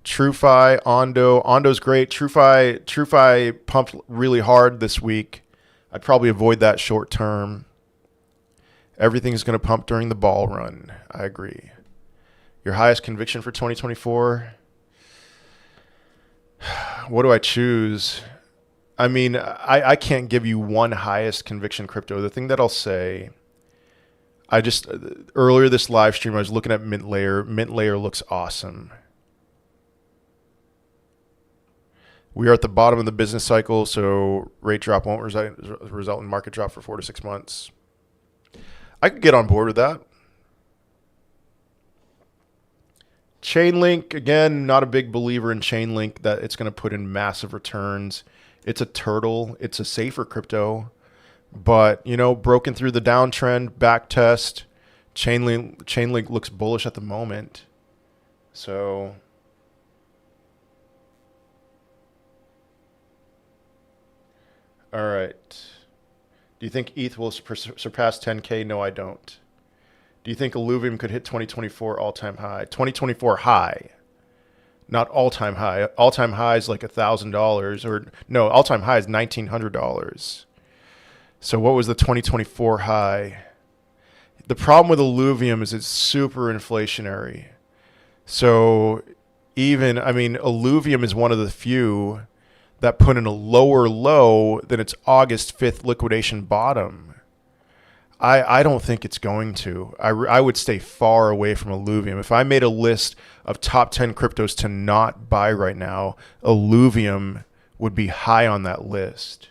TrueFi, Ondo. Ondo's great. TrueFi pumped really hard this week. I'd probably avoid that short term. Everything's going to pump during the ball run. I agree. Your highest conviction for 2024? What do I choose? I mean, I can't give you one highest conviction crypto. The thing that I'll say, earlier this live stream, I was looking at Mint Layer. Mint Layer looks awesome. We are at the bottom of the business cycle, so rate drop won't result in market drop for 4 to 6 months. I could get on board with that. Chainlink, again, not a big believer in Chainlink that it's going to put in massive returns. It's a turtle. It's a safer crypto. But, broken through the downtrend, back test. Chainlink looks bullish at the moment. So all right. Do you think ETH will surpass 10K? No, I don't. Do you think Illuvium could hit 2024 all-time high? 2024 high, not all-time high. All-time high is like $1,000, or no, all-time high is $1,900. So what was the 2024 high? The problem with Illuvium is it's super inflationary. So Illuvium is one of the few that put in a lower low than its August 5th liquidation bottom. I don't think it's going to. I would stay far away from Illuvium. If I made a list of top 10 cryptos to not buy right now, Illuvium would be high on that list.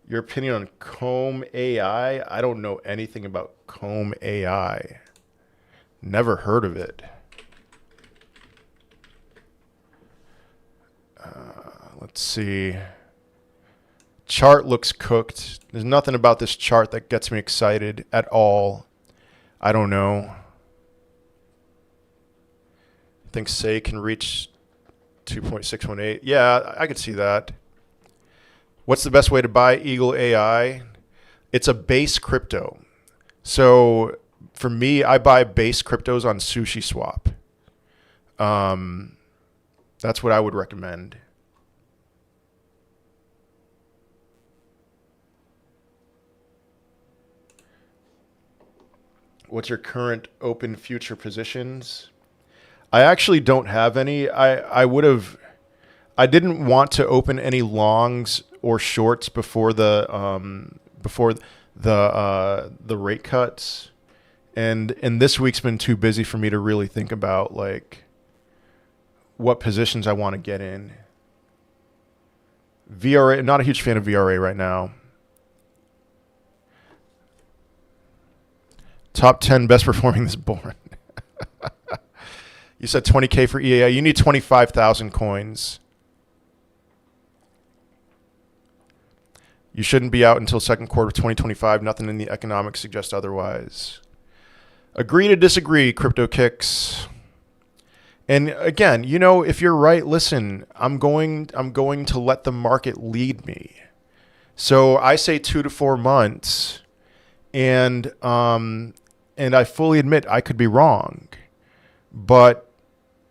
Your opinion on Comb AI? I don't know anything about Comb AI. Never heard of it. Let's see. Chart looks cooked. There's nothing about this chart that gets me excited at all. I don't know. I think Say can reach 2.618. Yeah, I could see that. What's the best way to buy Eagle AI? It's a base crypto. So For me, I buy base cryptos on Sushi Swap. That's what I would recommend. What's your current open future positions? I actually don't have any. I didn't want to open any longs or shorts before the rate cuts, and this week's been too busy for me to really think about like what positions I want to get in. VRA, not a huge fan of VRA right now. Top 10 best performing this bull run. You said 20K for EAI. You need 25,000 coins. You shouldn't be out until second quarter of 2025. Nothing in the economics suggests otherwise. Agree to disagree, Crypto Kicks. And again, you know, if you're right, listen, I'm going to let the market lead me. So I say 2 to 4 months, and I fully admit I could be wrong, but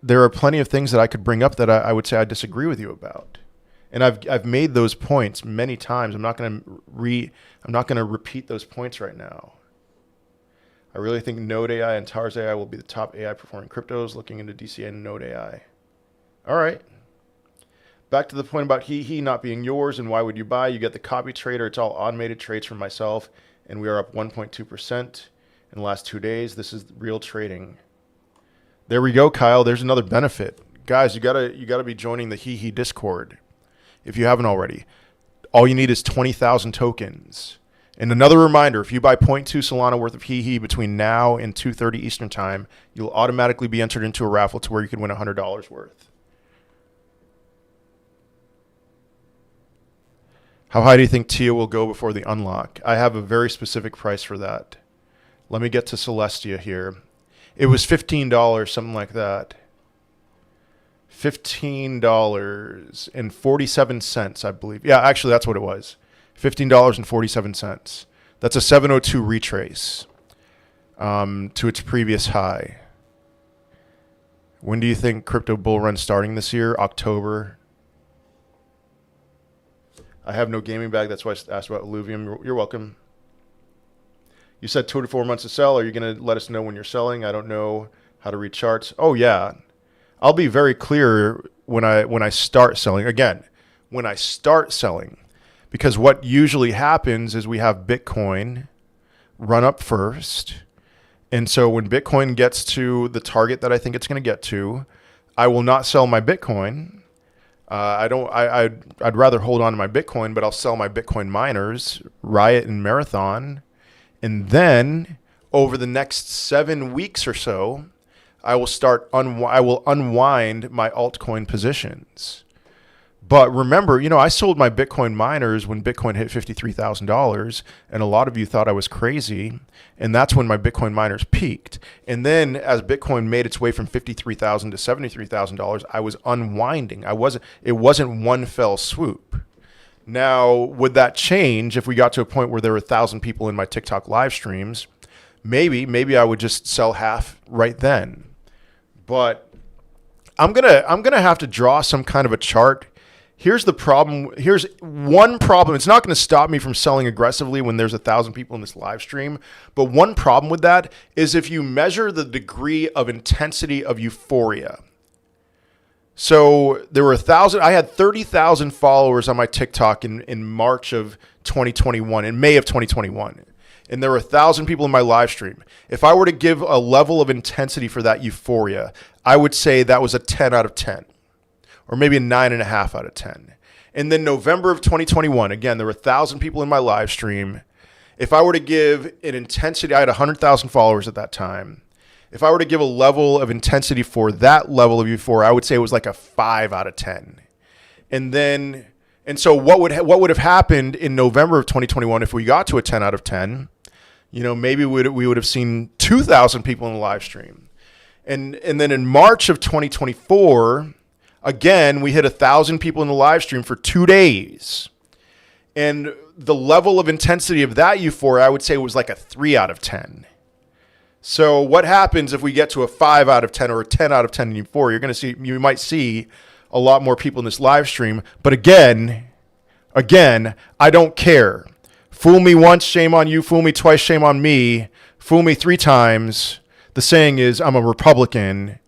there are plenty of things that I could bring up that I would say I disagree with you about. And I've made those points many times. I'm not going to repeat those points right now. I really think Node AI and Tars AI will be the top AI performing cryptos, looking into DCA and Node AI. All right. Back to the point about HEEHEE not being yours and why would you buy? You get the copy trader. It's all automated trades from myself, and we are up 1.2% in the last 2 days. This is real trading. There we go, Kyle. There's another benefit. Guys, you gotta be joining the HEEHEE Discord if you haven't already. All you need is 20,000 tokens. And another reminder, if you buy 0.2 Solana worth of HEEHEE between now and 2:30 Eastern Time, you'll automatically be entered into a raffle to where you can win $100 worth. How high do you think TIA will go before the unlock? I have a very specific price for that. Let me get to Celestia here. It was $15, something like that. $15.47, I believe. Yeah, actually, that's what it was. $15.47. That's a 702 retrace to its previous high. When do you think crypto bull run starting this year? October. I have no gaming bag. That's why I asked about Illuvium. You're welcome. You said 2 to 4 months to sell. Are you going to let us know when you're selling? I don't know how to read charts. Oh, yeah. I'll be very clear when I start selling. Again, when I start selling. Because what usually happens is we have Bitcoin run up first. And so when Bitcoin gets to the target that I think it's going to get to, I will not sell my Bitcoin. I'd rather hold on to my Bitcoin, but I'll sell my Bitcoin miners, Riot and Marathon. And then over the next 7 weeks or so, I will unwind my altcoin positions. But remember, you know, I sold my Bitcoin miners when Bitcoin hit $53,000, and a lot of you thought I was crazy, and that's when my Bitcoin miners peaked. And then as Bitcoin made its way from $53,000 to $73,000, I was unwinding. It wasn't one fell swoop. Now, would that change if we got to a point where there were 1,000 people in my TikTok live streams? Maybe I would just sell half right then. But I'm gonna have to draw some kind of a chart. Here's the problem. Here's one problem. It's not going to stop me from selling aggressively when there's 1,000 people in this live stream. But one problem with that is if you measure the degree of intensity of euphoria. So there were 1,000. I had 30,000 followers on my TikTok in March of 2021, in May of 2021. And there were 1,000 people in my live stream. If I were to give a level of intensity for that euphoria, I would say that was a 10 out of 10. Or maybe a 9.5 out of 10. And then November of 2021, again, there were 1,000 people in my live stream. If I were to give an intensity, I had 100,000 followers at that time. If I were to give a level of intensity for that level of euphoria, I would say it was like a 5 out of 10. And so what would have happened in November of 2021 if we got to a 10 out of 10? You know, maybe we would have seen 2,000 people in the live stream. And then in March of 2024, again, we hit 1,000 people in the live stream for 2 days. And the level of intensity of that euphoria, I would say, was like a 3 out of 10. So what happens if we get to a 5 out of 10 or a 10 out of 10 in Euphoria? You're going to see, you might see a lot more people in this live stream. But again, I don't care. Fool me once, shame on you. Fool me twice, shame on me. Fool me 3 times. The saying is, I'm a Republican.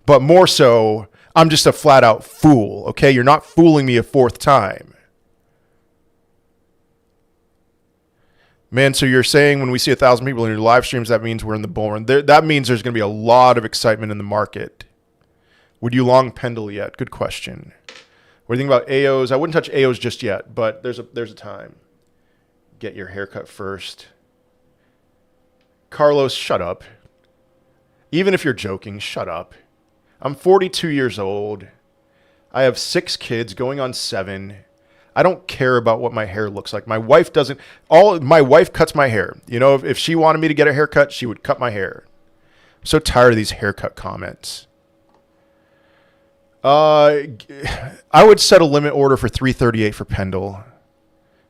But more so, I'm just a flat out fool. Okay, you're not fooling me a 4th time. Man, so you're saying when we see 1,000 people in your live streams, that means we're in the bull run. That means there's going to be a lot of excitement in the market. Would you long Pendle yet? Good question. What do you think about AOs? I wouldn't touch AOs just yet, but there's a time. Get your haircut first. Carlos, shut up. Even if you're joking, shut up. I'm 42 years old. I have 6 kids going on 7. I don't care about what my hair looks like. My wife doesn't. My wife cuts my hair. You know, if she wanted me to get a haircut, she would cut my hair. I'm so tired of these haircut comments. I would set a limit order for 338 for Pendle.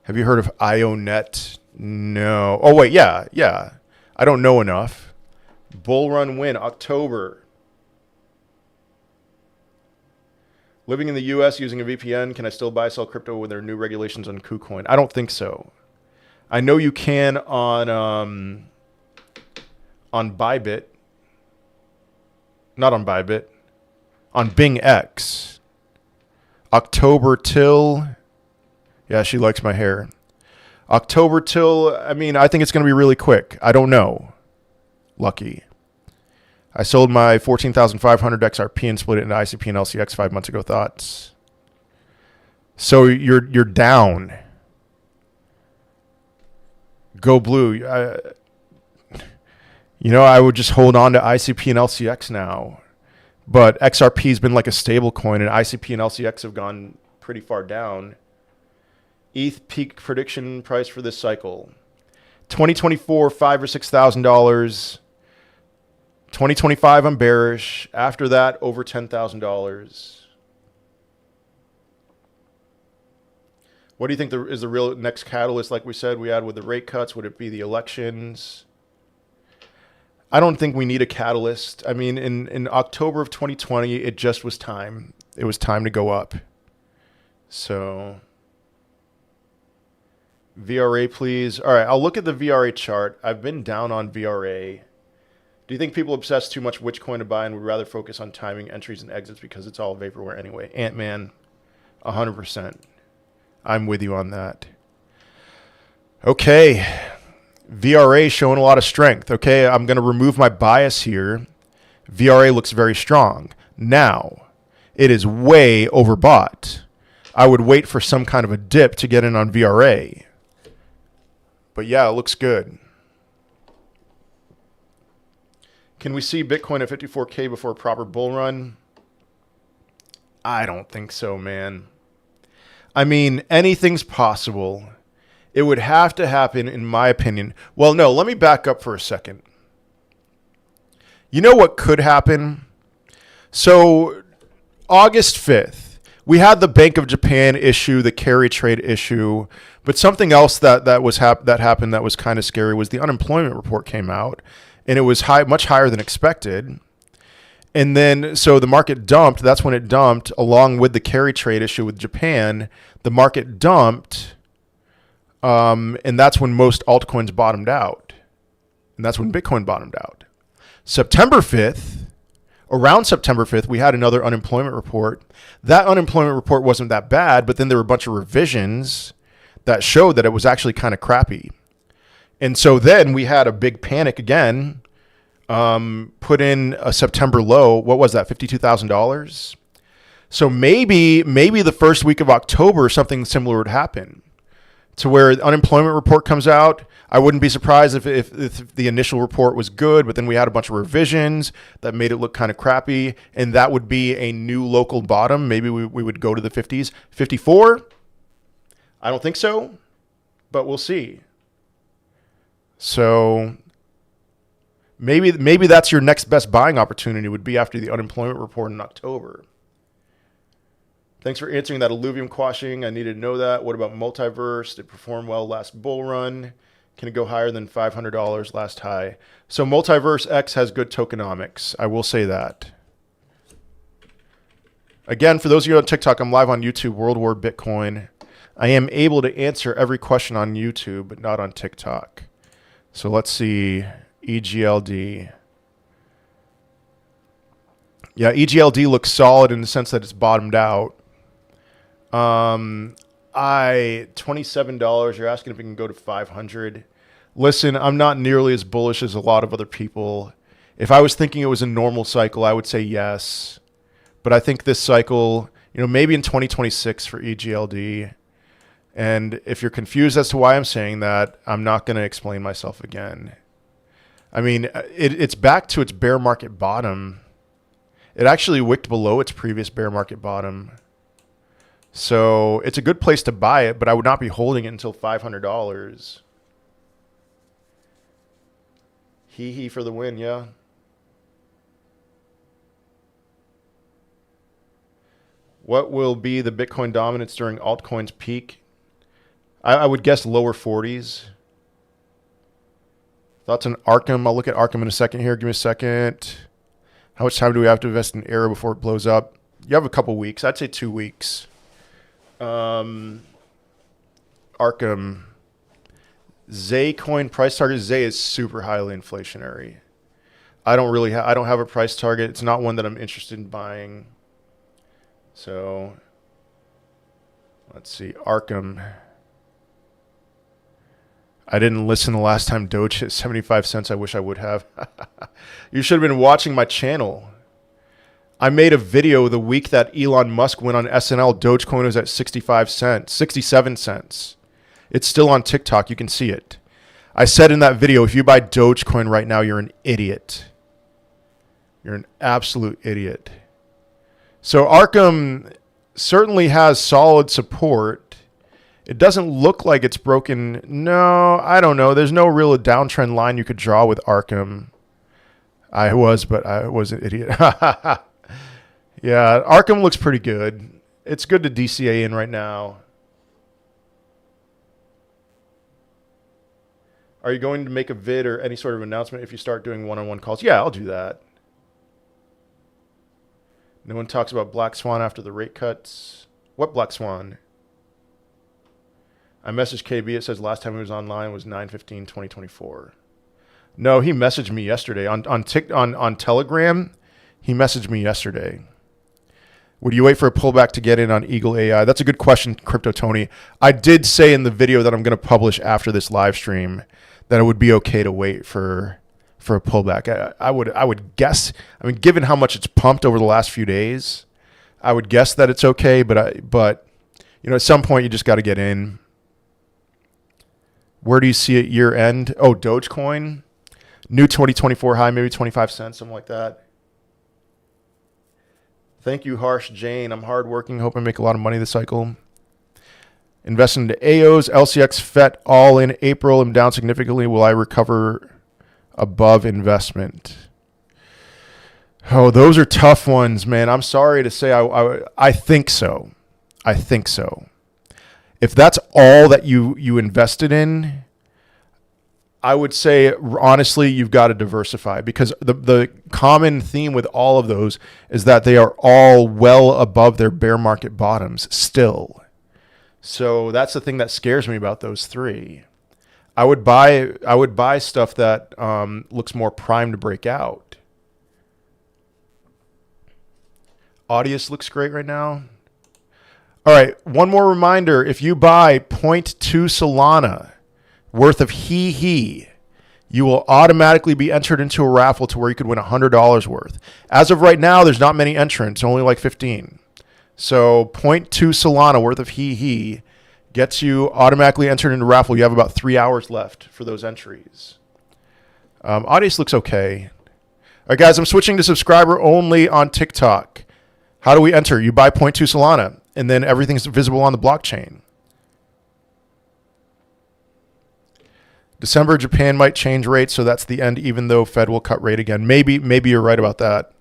Have you heard of IONET? No. Oh wait, yeah. I don't know enough. Bull run win October. Living in the U.S. using a VPN, can I still buy sell crypto with their new regulations on KuCoin? I don't think so. I know you can on Bybit. Not on Bybit. On Bing X. October till. Yeah, she likes my hair. October till. I mean, I think it's going to be really quick. I don't know. Lucky. I sold my 14,500 XRP and split it into ICP and LCX 5 months ago. Thoughts? So you're down. Go blue. I would just hold on to ICP and LCX now. But XRP's been like a stable coin, and ICP and LCX have gone pretty far down. ETH peak prediction price for this cycle. 2024, $5,000 or $6,000. 2025, I'm bearish. After that, over $10,000. What do you think is the real next catalyst? Like we said, we had with the rate cuts. Would it be the elections? I don't think we need a catalyst. I mean, in October of 2020, it just was time. It was time to go up. So, VRA, please. All right, I'll look at the VRA chart. I've been down on VRA. Do you think people obsess too much which coin to buy and would rather focus on timing entries and exits because it's all vaporware anyway? Ant-Man, 100%. I'm with you on that. Okay. VRA showing a lot of strength. Okay, I'm going to remove my bias here. VRA looks very strong. Now, it is way overbought. I would wait for some kind of a dip to get in on VRA. But yeah, it looks good. Can we see Bitcoin at 54K before a proper bull run? I don't think so, man. I mean, anything's possible. It would have to happen, in my opinion. Well, no, let me back up for a second. You know what could happen? So, August 5th, we had the Bank of Japan issue, the carry trade issue, but something else that happened that was kind of scary was the unemployment report came out. And it was much higher than expected. And then, so the market dumped. That's when it dumped, along with the carry trade issue with Japan. The market dumped, and that's when most altcoins bottomed out. And that's when Bitcoin bottomed out. Around September 5th, we had another unemployment report. That unemployment report wasn't that bad, but then there were a bunch of revisions that showed that it was actually kind of crappy. And so then we had a big panic again, put in a September low. What was that, $52,000? So maybe the first week of October, something similar would happen to where the unemployment report comes out. I wouldn't be surprised if the initial report was good, but then we had a bunch of revisions that made it look kind of crappy, and that would be a new local bottom. Maybe we would go to the 50s. 54? I don't think so, but we'll see. So maybe that's your next best buying opportunity would be after the unemployment report in October. Thanks for answering that alluvium quashing. I needed to know that. What about multiverse? It performed well last bull run. Can it go higher than $500 last high? So Multiverse X has good tokenomics. I will say that. Again, for those of you on TikTok, I'm live on YouTube, World War Bitcoin. I am able to answer every question on YouTube, but not on TikTok. So let's see, EGLD. Yeah, EGLD looks solid in the sense that it's bottomed out. $27. You're asking if it can go to 500. Listen, I'm not nearly as bullish as a lot of other people. If I was thinking it was a normal cycle, I would say yes. But I think this cycle, maybe in 2026 for EGLD. And if you're confused as to why I'm saying that, I'm not going to explain myself again. I mean, it's back to its bear market bottom. It actually wicked below its previous bear market bottom. So it's a good place to buy it, but I would not be holding it until $500. HEEHEE for the win, yeah. What will be the Bitcoin dominance during altcoins peak? I would guess lower 40s. Thoughts on Arkham? I'll look at Arkham in a second here. Give me a second. How much time do we have to invest in Arrow before it blows up? You have a couple weeks. I'd say 2 weeks. Arkham. Zay coin price target. Zay is super highly inflationary. I don't have a price target. It's not one that I'm interested in buying. So let's see. Arkham. I didn't listen the last time Doge hit 75 cents. I wish I would have. You should have been watching my channel. I made a video the week that Elon Musk went on SNL. Dogecoin was at 65 cents, 67 cents. It's still on TikTok. You can see it. I said in that video, if you buy Dogecoin right now, you're an idiot. You're an absolute idiot. So Arkham certainly has solid support. It doesn't look like it's broken. No, I don't know. There's no real downtrend line you could draw with Arkham. But I was an idiot. Yeah, Arkham looks pretty good. It's good to DCA in right now. Are you going to make a vid or any sort of announcement if you start doing one-on-one calls? Yeah, I'll do that. No one talks about Black Swan after the rate cuts. What Black Swan? I messaged KB. It says last time he was online was 9/15/2024. No, he messaged me yesterday on Telegram. He messaged me yesterday. Would you wait for a pullback to get in on Eagle AI? That's a good question, Crypto Tony. I did say in the video that I'm going to publish after this live stream that it would be okay to wait for a pullback. I would guess. I mean, given how much it's pumped over the last few days, I would guess that it's okay. But at some point you just got to get in. Where do you see it year end? Oh, Dogecoin, new 2024 high, maybe 25 cents, something like that. Thank you, Harsh Jane. I'm hardworking. Hope I make a lot of money this cycle. Investing into AOs, LCX, FET, all in April. I'm down significantly. Will I recover above investment? Oh, those are tough ones, man. I'm sorry to say I think so. I think so. If that's all that you invested in, I would say, honestly, you've got to diversify, because the common theme with all of those is that they are all well above their bear market bottoms still. So that's the thing that scares me about those three. I would buy stuff that looks more primed to break out. Audius looks great right now. All right, one more reminder. If you buy 0.2 Solana worth of HEEHEE, you will automatically be entered into a raffle to where you could win $100 worth. As of right now, there's not many entrants, only like 15. So 0.2 Solana worth of HEEHEE gets you automatically entered into a raffle. You have about 3 hours left for those entries. Audience looks okay. All right, guys, I'm switching to subscriber only on TikTok. How do we enter? You buy 0.2 Solana, and then everything's visible on the blockchain. December, Japan might change rates, so that's the end, even though Fed will cut rate again. Maybe you're right about that.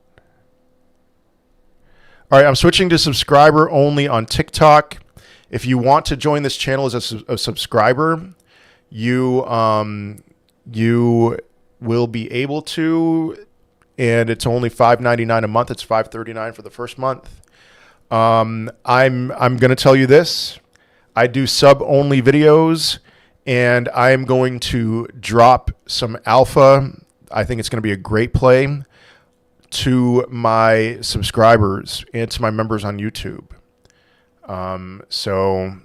All right, I'm switching to subscriber only on TikTok. If you want to join this channel as a subscriber, you will be able to, and it's only $5.99 a month. It's $5.39 for the first month. I'm going to tell you this. I do sub only videos, and I am going to drop some alpha. I think it's going to be a great play to my subscribers and to my members on YouTube. So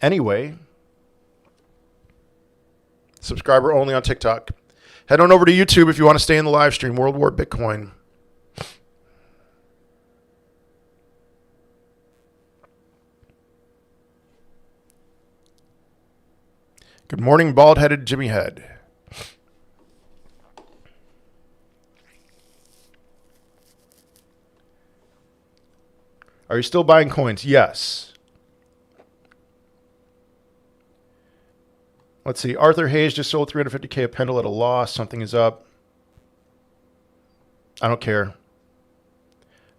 anyway, subscriber only on TikTok. Head on over to YouTube if you want to stay in the live stream. World War Bitcoin. Good morning, bald-headed Jimmy Head. Are you still buying coins? Yes. Let's see. Arthur Hayes just sold 350K a pendle at a loss. Something is up. I don't care.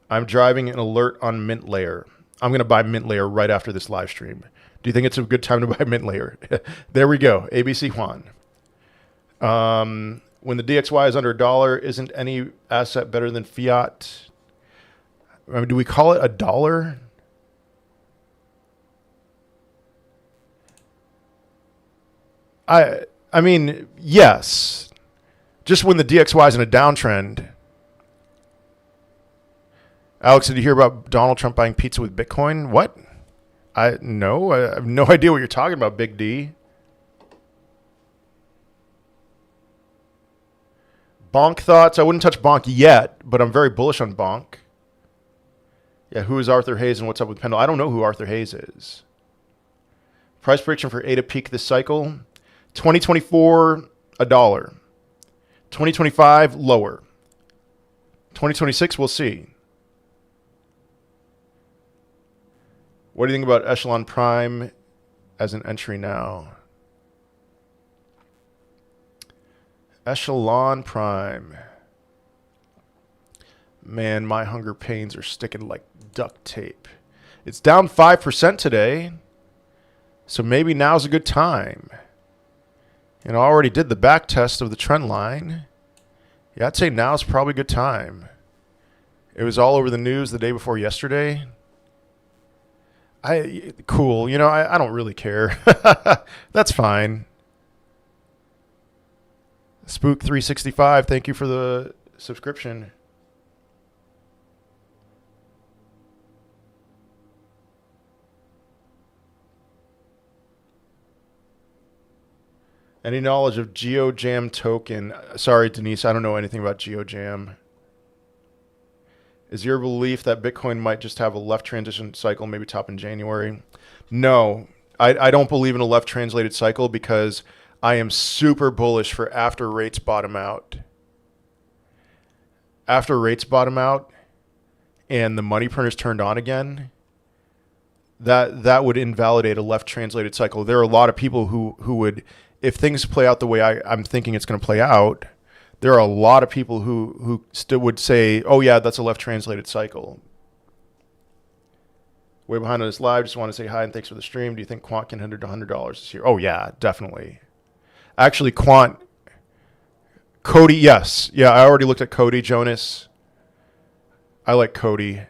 I'm driving an alert on Mint Layer. I'm going to buy Mint Layer right after this live stream. Do you think it's a good time to buy Mint Layer? There we go. ABC Juan. When the DXY is under $1, isn't any asset better than fiat? I mean, do we call it $1? I mean, yes. Just when the DXY is in a downtrend. Alex, did you hear about Donald Trump buying pizza with Bitcoin? What? No, I have no idea what you're talking about, Big D. Bonk thoughts? I wouldn't touch Bonk yet, but I'm very bullish on Bonk. Yeah, who is Arthur Hayes and what's up with Pendle? I don't know who Arthur Hayes is. Price prediction for ADA peak this cycle. 2024, $1. 2025, lower. 2026, we'll see. What do you think about Echelon Prime as an entry now? Echelon Prime. Man, my hunger pains are sticking like duct tape. It's down 5% today. So maybe now's a good time. And I already did the back test of the trend line. Yeah, I'd say now's probably a good time. It was all over the news the day before yesterday. Cool. You know, I don't really care. That's fine. Spook365, thank you for the subscription. Any knowledge of GeoJam token? Sorry, Denise, I don't know anything about GeoJam. Is your belief that Bitcoin might just have a left transition cycle, maybe top in January? No, I don't believe in a left translated cycle because I am super bullish for after rates bottom out. After rates bottom out and the money printers turned on again, that would invalidate a left translated cycle. There are a lot of people who would, if things play out the way I'm thinking it's going to play out, there are a lot of people who still would say, oh yeah, that's a left translated cycle. Way behind on this live, just want to say hi and thanks for the stream. Do you think Quant can hit $100 this year? Oh yeah, definitely. Actually, Quant, Cody, yes. Yeah, I already looked at Cody, Jonas. I like Cody.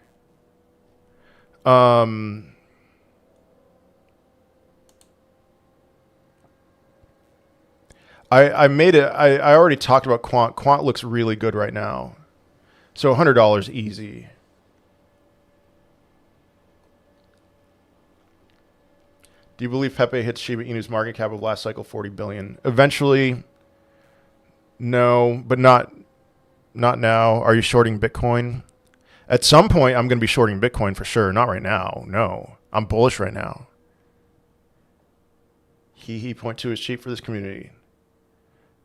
I made it. I already talked about Quant. Quant looks really good right now. So $100 easy. Do you believe Pepe hits Shiba Inu's market cap of last cycle 40 billion? Eventually, no, but not now. Are you shorting Bitcoin? At some point, I'm going to be shorting Bitcoin for sure. Not right now. No, I'm bullish right now. HEEHEE 0.2 is cheap for this community.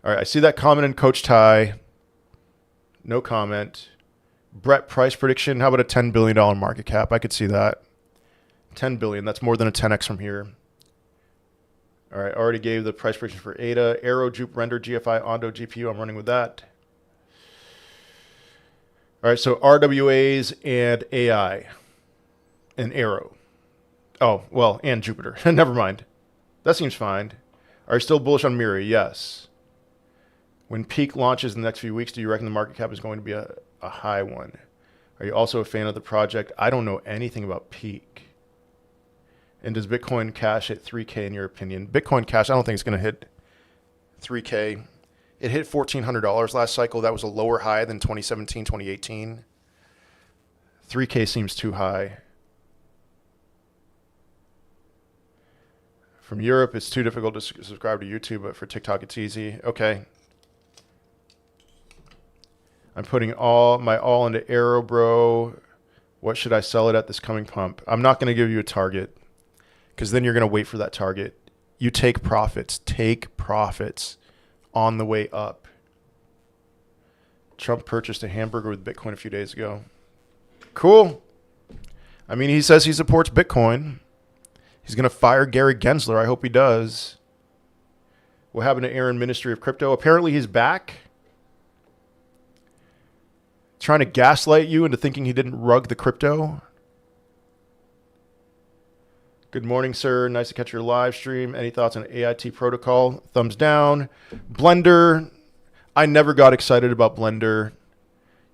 All right, I see that comment in Coach Ty. No comment. Brett, price prediction. How about a $10 billion market cap? I could see that. 10 billion. That's more than a 10x from here. All right, already gave the price prediction for ADA. Arrow, Jupe, Render, GFI, Ondo, GPU. I'm running with that. All right, so RWAs and AI and Arrow. Oh, well, and Jupiter. Never mind. That seems fine. Are you still bullish on Miri? Yes. When peak launches in the next few weeks, do you reckon the market cap is going to be a high one? Are you also a fan of the project? I don't know anything about peak. And does Bitcoin Cash hit 3K in your opinion? Bitcoin Cash, I don't think it's going to hit 3K. It hit $1,400 last cycle. That was a lower high than 2017, 2018. 3K seems too high. From Europe, it's too difficult to subscribe to YouTube, but for TikTok, it's easy. Okay. I'm putting my all into Arrow, bro. What should I sell it at this coming pump? I'm not going to give you a target because then you're going to wait for that target. You take profits. Take profits on the way up. Trump purchased a hamburger with Bitcoin a few days ago. Cool. I mean, he says he supports Bitcoin. He's going to fire Gary Gensler. I hope he does. What happened to Aaron, Ministry of Crypto? Apparently he's back. Trying to gaslight you into thinking he didn't rug the crypto. Good morning, sir. Nice to catch your live stream. Any thoughts on AIT protocol? Thumbs down. Blender. I never got excited about Blender.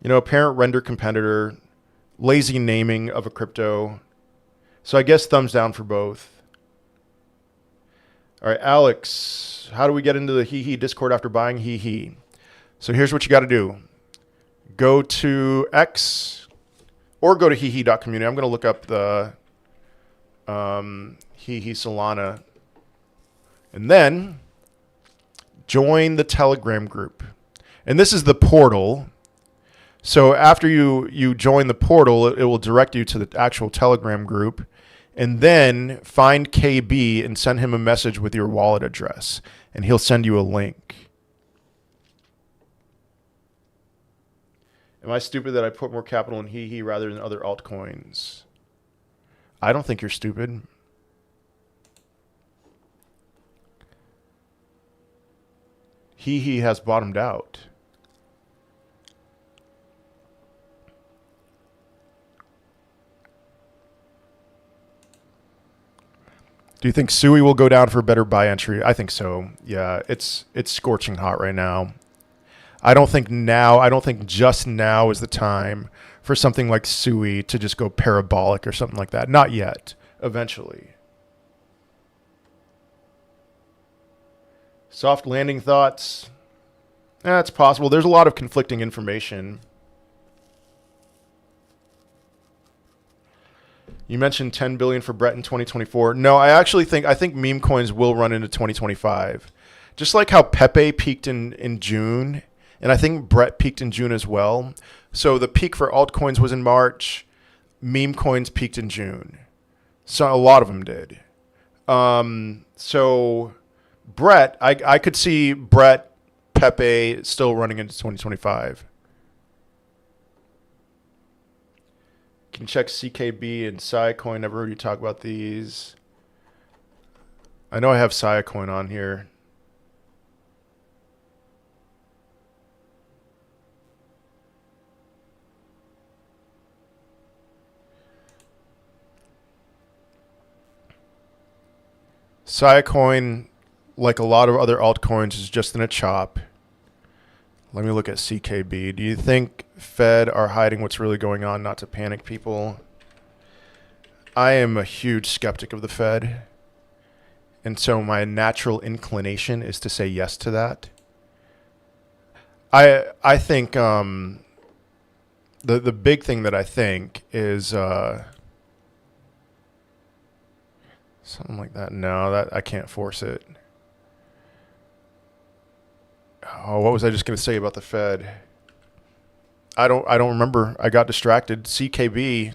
You know, apparent render competitor. Lazy naming of a crypto. So I guess thumbs down for both. All right, Alex. How do we get into the HEEHEE Discord after buying HEEHEE? So here's what you got to do. Go to X or go to HEEHEE.community. I'm going to look up the HEEHEE Solana. And then join the Telegram group. And this is the portal. So after you join the portal, it will direct you to the actual Telegram group. And then find KB and send him a message with your wallet address. And he'll send you a link. Am I stupid that I put more capital in HEEHEE rather than other altcoins? I don't think you're stupid. HEEHEE has bottomed out. Do you think Sui will go down for a better buy entry? I think so. Yeah, it's scorching hot right now. I don't think just now is the time for something like Sui to just go parabolic or something like that. Not yet. Eventually. Soft landing thoughts? It's possible. There's a lot of conflicting information. You mentioned 10 billion for Brett in 2024. No, I think meme coins will run into 2025. Just like how Pepe peaked in June, and I think Brett peaked in June as well. So the peak for altcoins was in March. Meme coins peaked in June. So a lot of them did. So Brett, I could see Brett, Pepe still running into 2025. You can check CKB and Siacoin. Never heard you talk about these. I know I have Siacoin on here. Siacoin, like a lot of other altcoins, is just in a chop. Let me look at CKB. Do you think Fed are hiding what's really going on not to panic people? I am a huge skeptic of the Fed. And so my natural inclination is to say yes to that. I think the big thing that I think is something like that. No, that I can't force it. Oh, what was I just going to say about the Fed? I don't remember. I got distracted. CKB,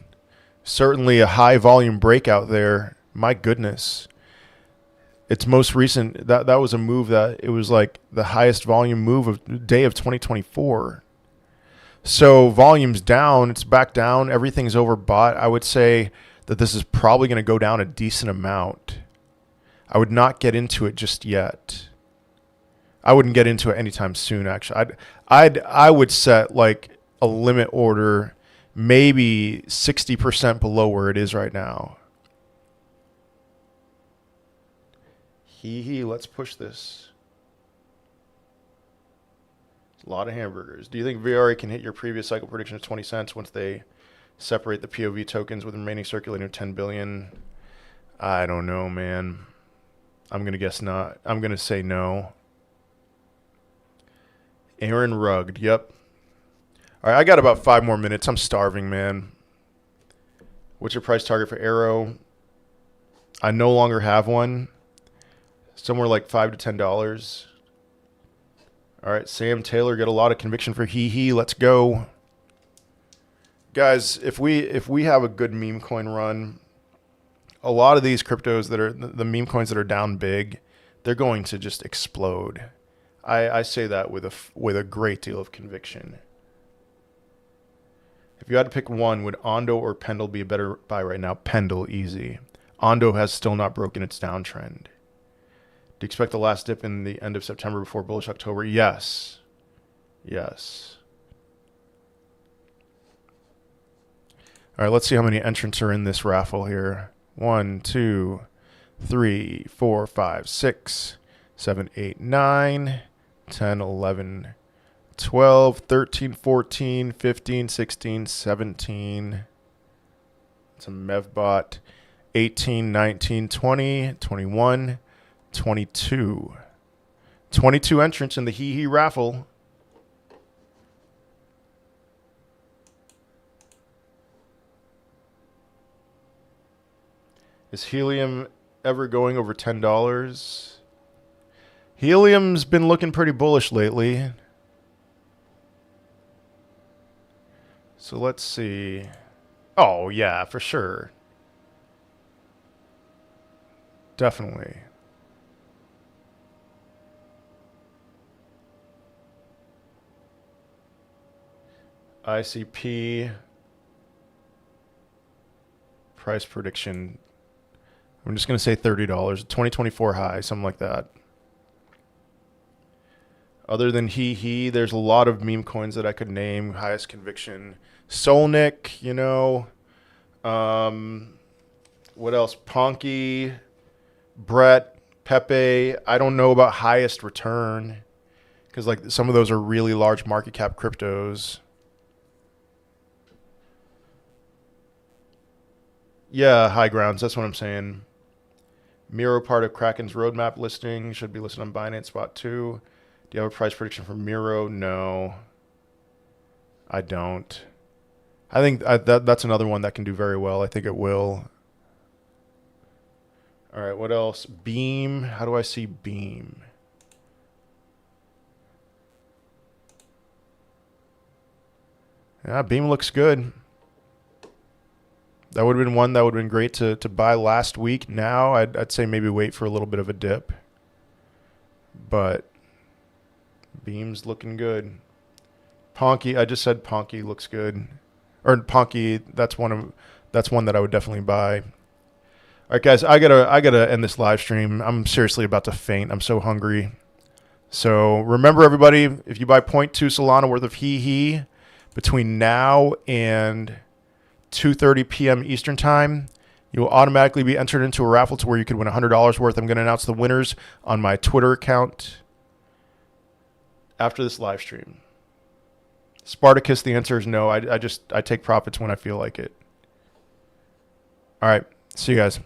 certainly a high volume breakout there. My goodness. Its most recent, that was a move that it was like the highest volume move of day of 2024. So volume's down, it's back down, everything's overbought. I would say that this is probably going to go down a decent amount. I would not get into it just yet. I wouldn't get into it anytime soon, actually. I would set like a limit order maybe 60% below where it is right now. HEEHEE, let's push this. A lot of hamburgers. Do you think VRA can hit your previous cycle prediction of 20 cents once they separate the POV tokens with the remaining circulating of 10 billion? I don't know, man. I'm going to guess not. I'm going to say no. Aaron Rugged. Yep. All right, I got about 5 more minutes. I'm starving, man. What's your price target for Arrow? I no longer have one. Somewhere like $5 to $10. All right, Sam Taylor, get a lot of conviction for HEEHEE. Let's go. Guys, if we have a good meme coin run, a lot of these cryptos that are the meme coins that are down big, they're going to just explode. I say that with a great deal of conviction. If you had to pick one, would Ondo or Pendle be a better buy right now? Pendle, easy. Ondo has still not broken its downtrend. Do you expect the last dip in the end of September before bullish October? Yes. Yes. All right, let's see how many entrants are in this raffle here. 1, 2, 3, 4, 5, 6, 7, 8, 9, 10, 11, 12, 13, 14, 15, 16, 17. It's a Mevbot. 18, 19, 20, 21, 22. 22 entrants in the HEEHEE raffle. Is helium ever going over $10? Helium's been looking pretty bullish lately. So let's see. Oh, yeah, for sure. Definitely. ICP. Price prediction. I'm just going to say $30. 2024 high, something like that. Other than HEEHEE, there's a lot of meme coins that I could name. Highest conviction. Solnick, you know. What else? Ponky. Brett. Pepe. I don't know about highest return. Because like some of those are really large market cap cryptos. Yeah, high grounds. That's what I'm saying. Miro, part of Kraken's roadmap listing, should be listed on Binance Spot 2. Do you have a price prediction for Miro? No, I don't. I think that's another one that can do very well. I think it will. All right, what else? Beam. How do I see Beam? Yeah, Beam looks good. That would have been one that would have been great to buy last week. Now, I'd say maybe wait for a little bit of a dip. But Beam's looking good. Ponky, I just said Ponky looks good. Or Ponky, that's one that I would definitely buy. All right, guys, I gotta end this live stream. I'm seriously about to faint. I'm so hungry. So remember, everybody, if you buy 0.2 Solana worth of HEEHEE between now and 2:30 p.m. Eastern Time, you will automatically be entered into a raffle to where you could win $100 worth. I'm going to announce the winners on my Twitter account after this live stream. Spartacus, the answer is no. I take profits when I feel like it. All right. See you guys.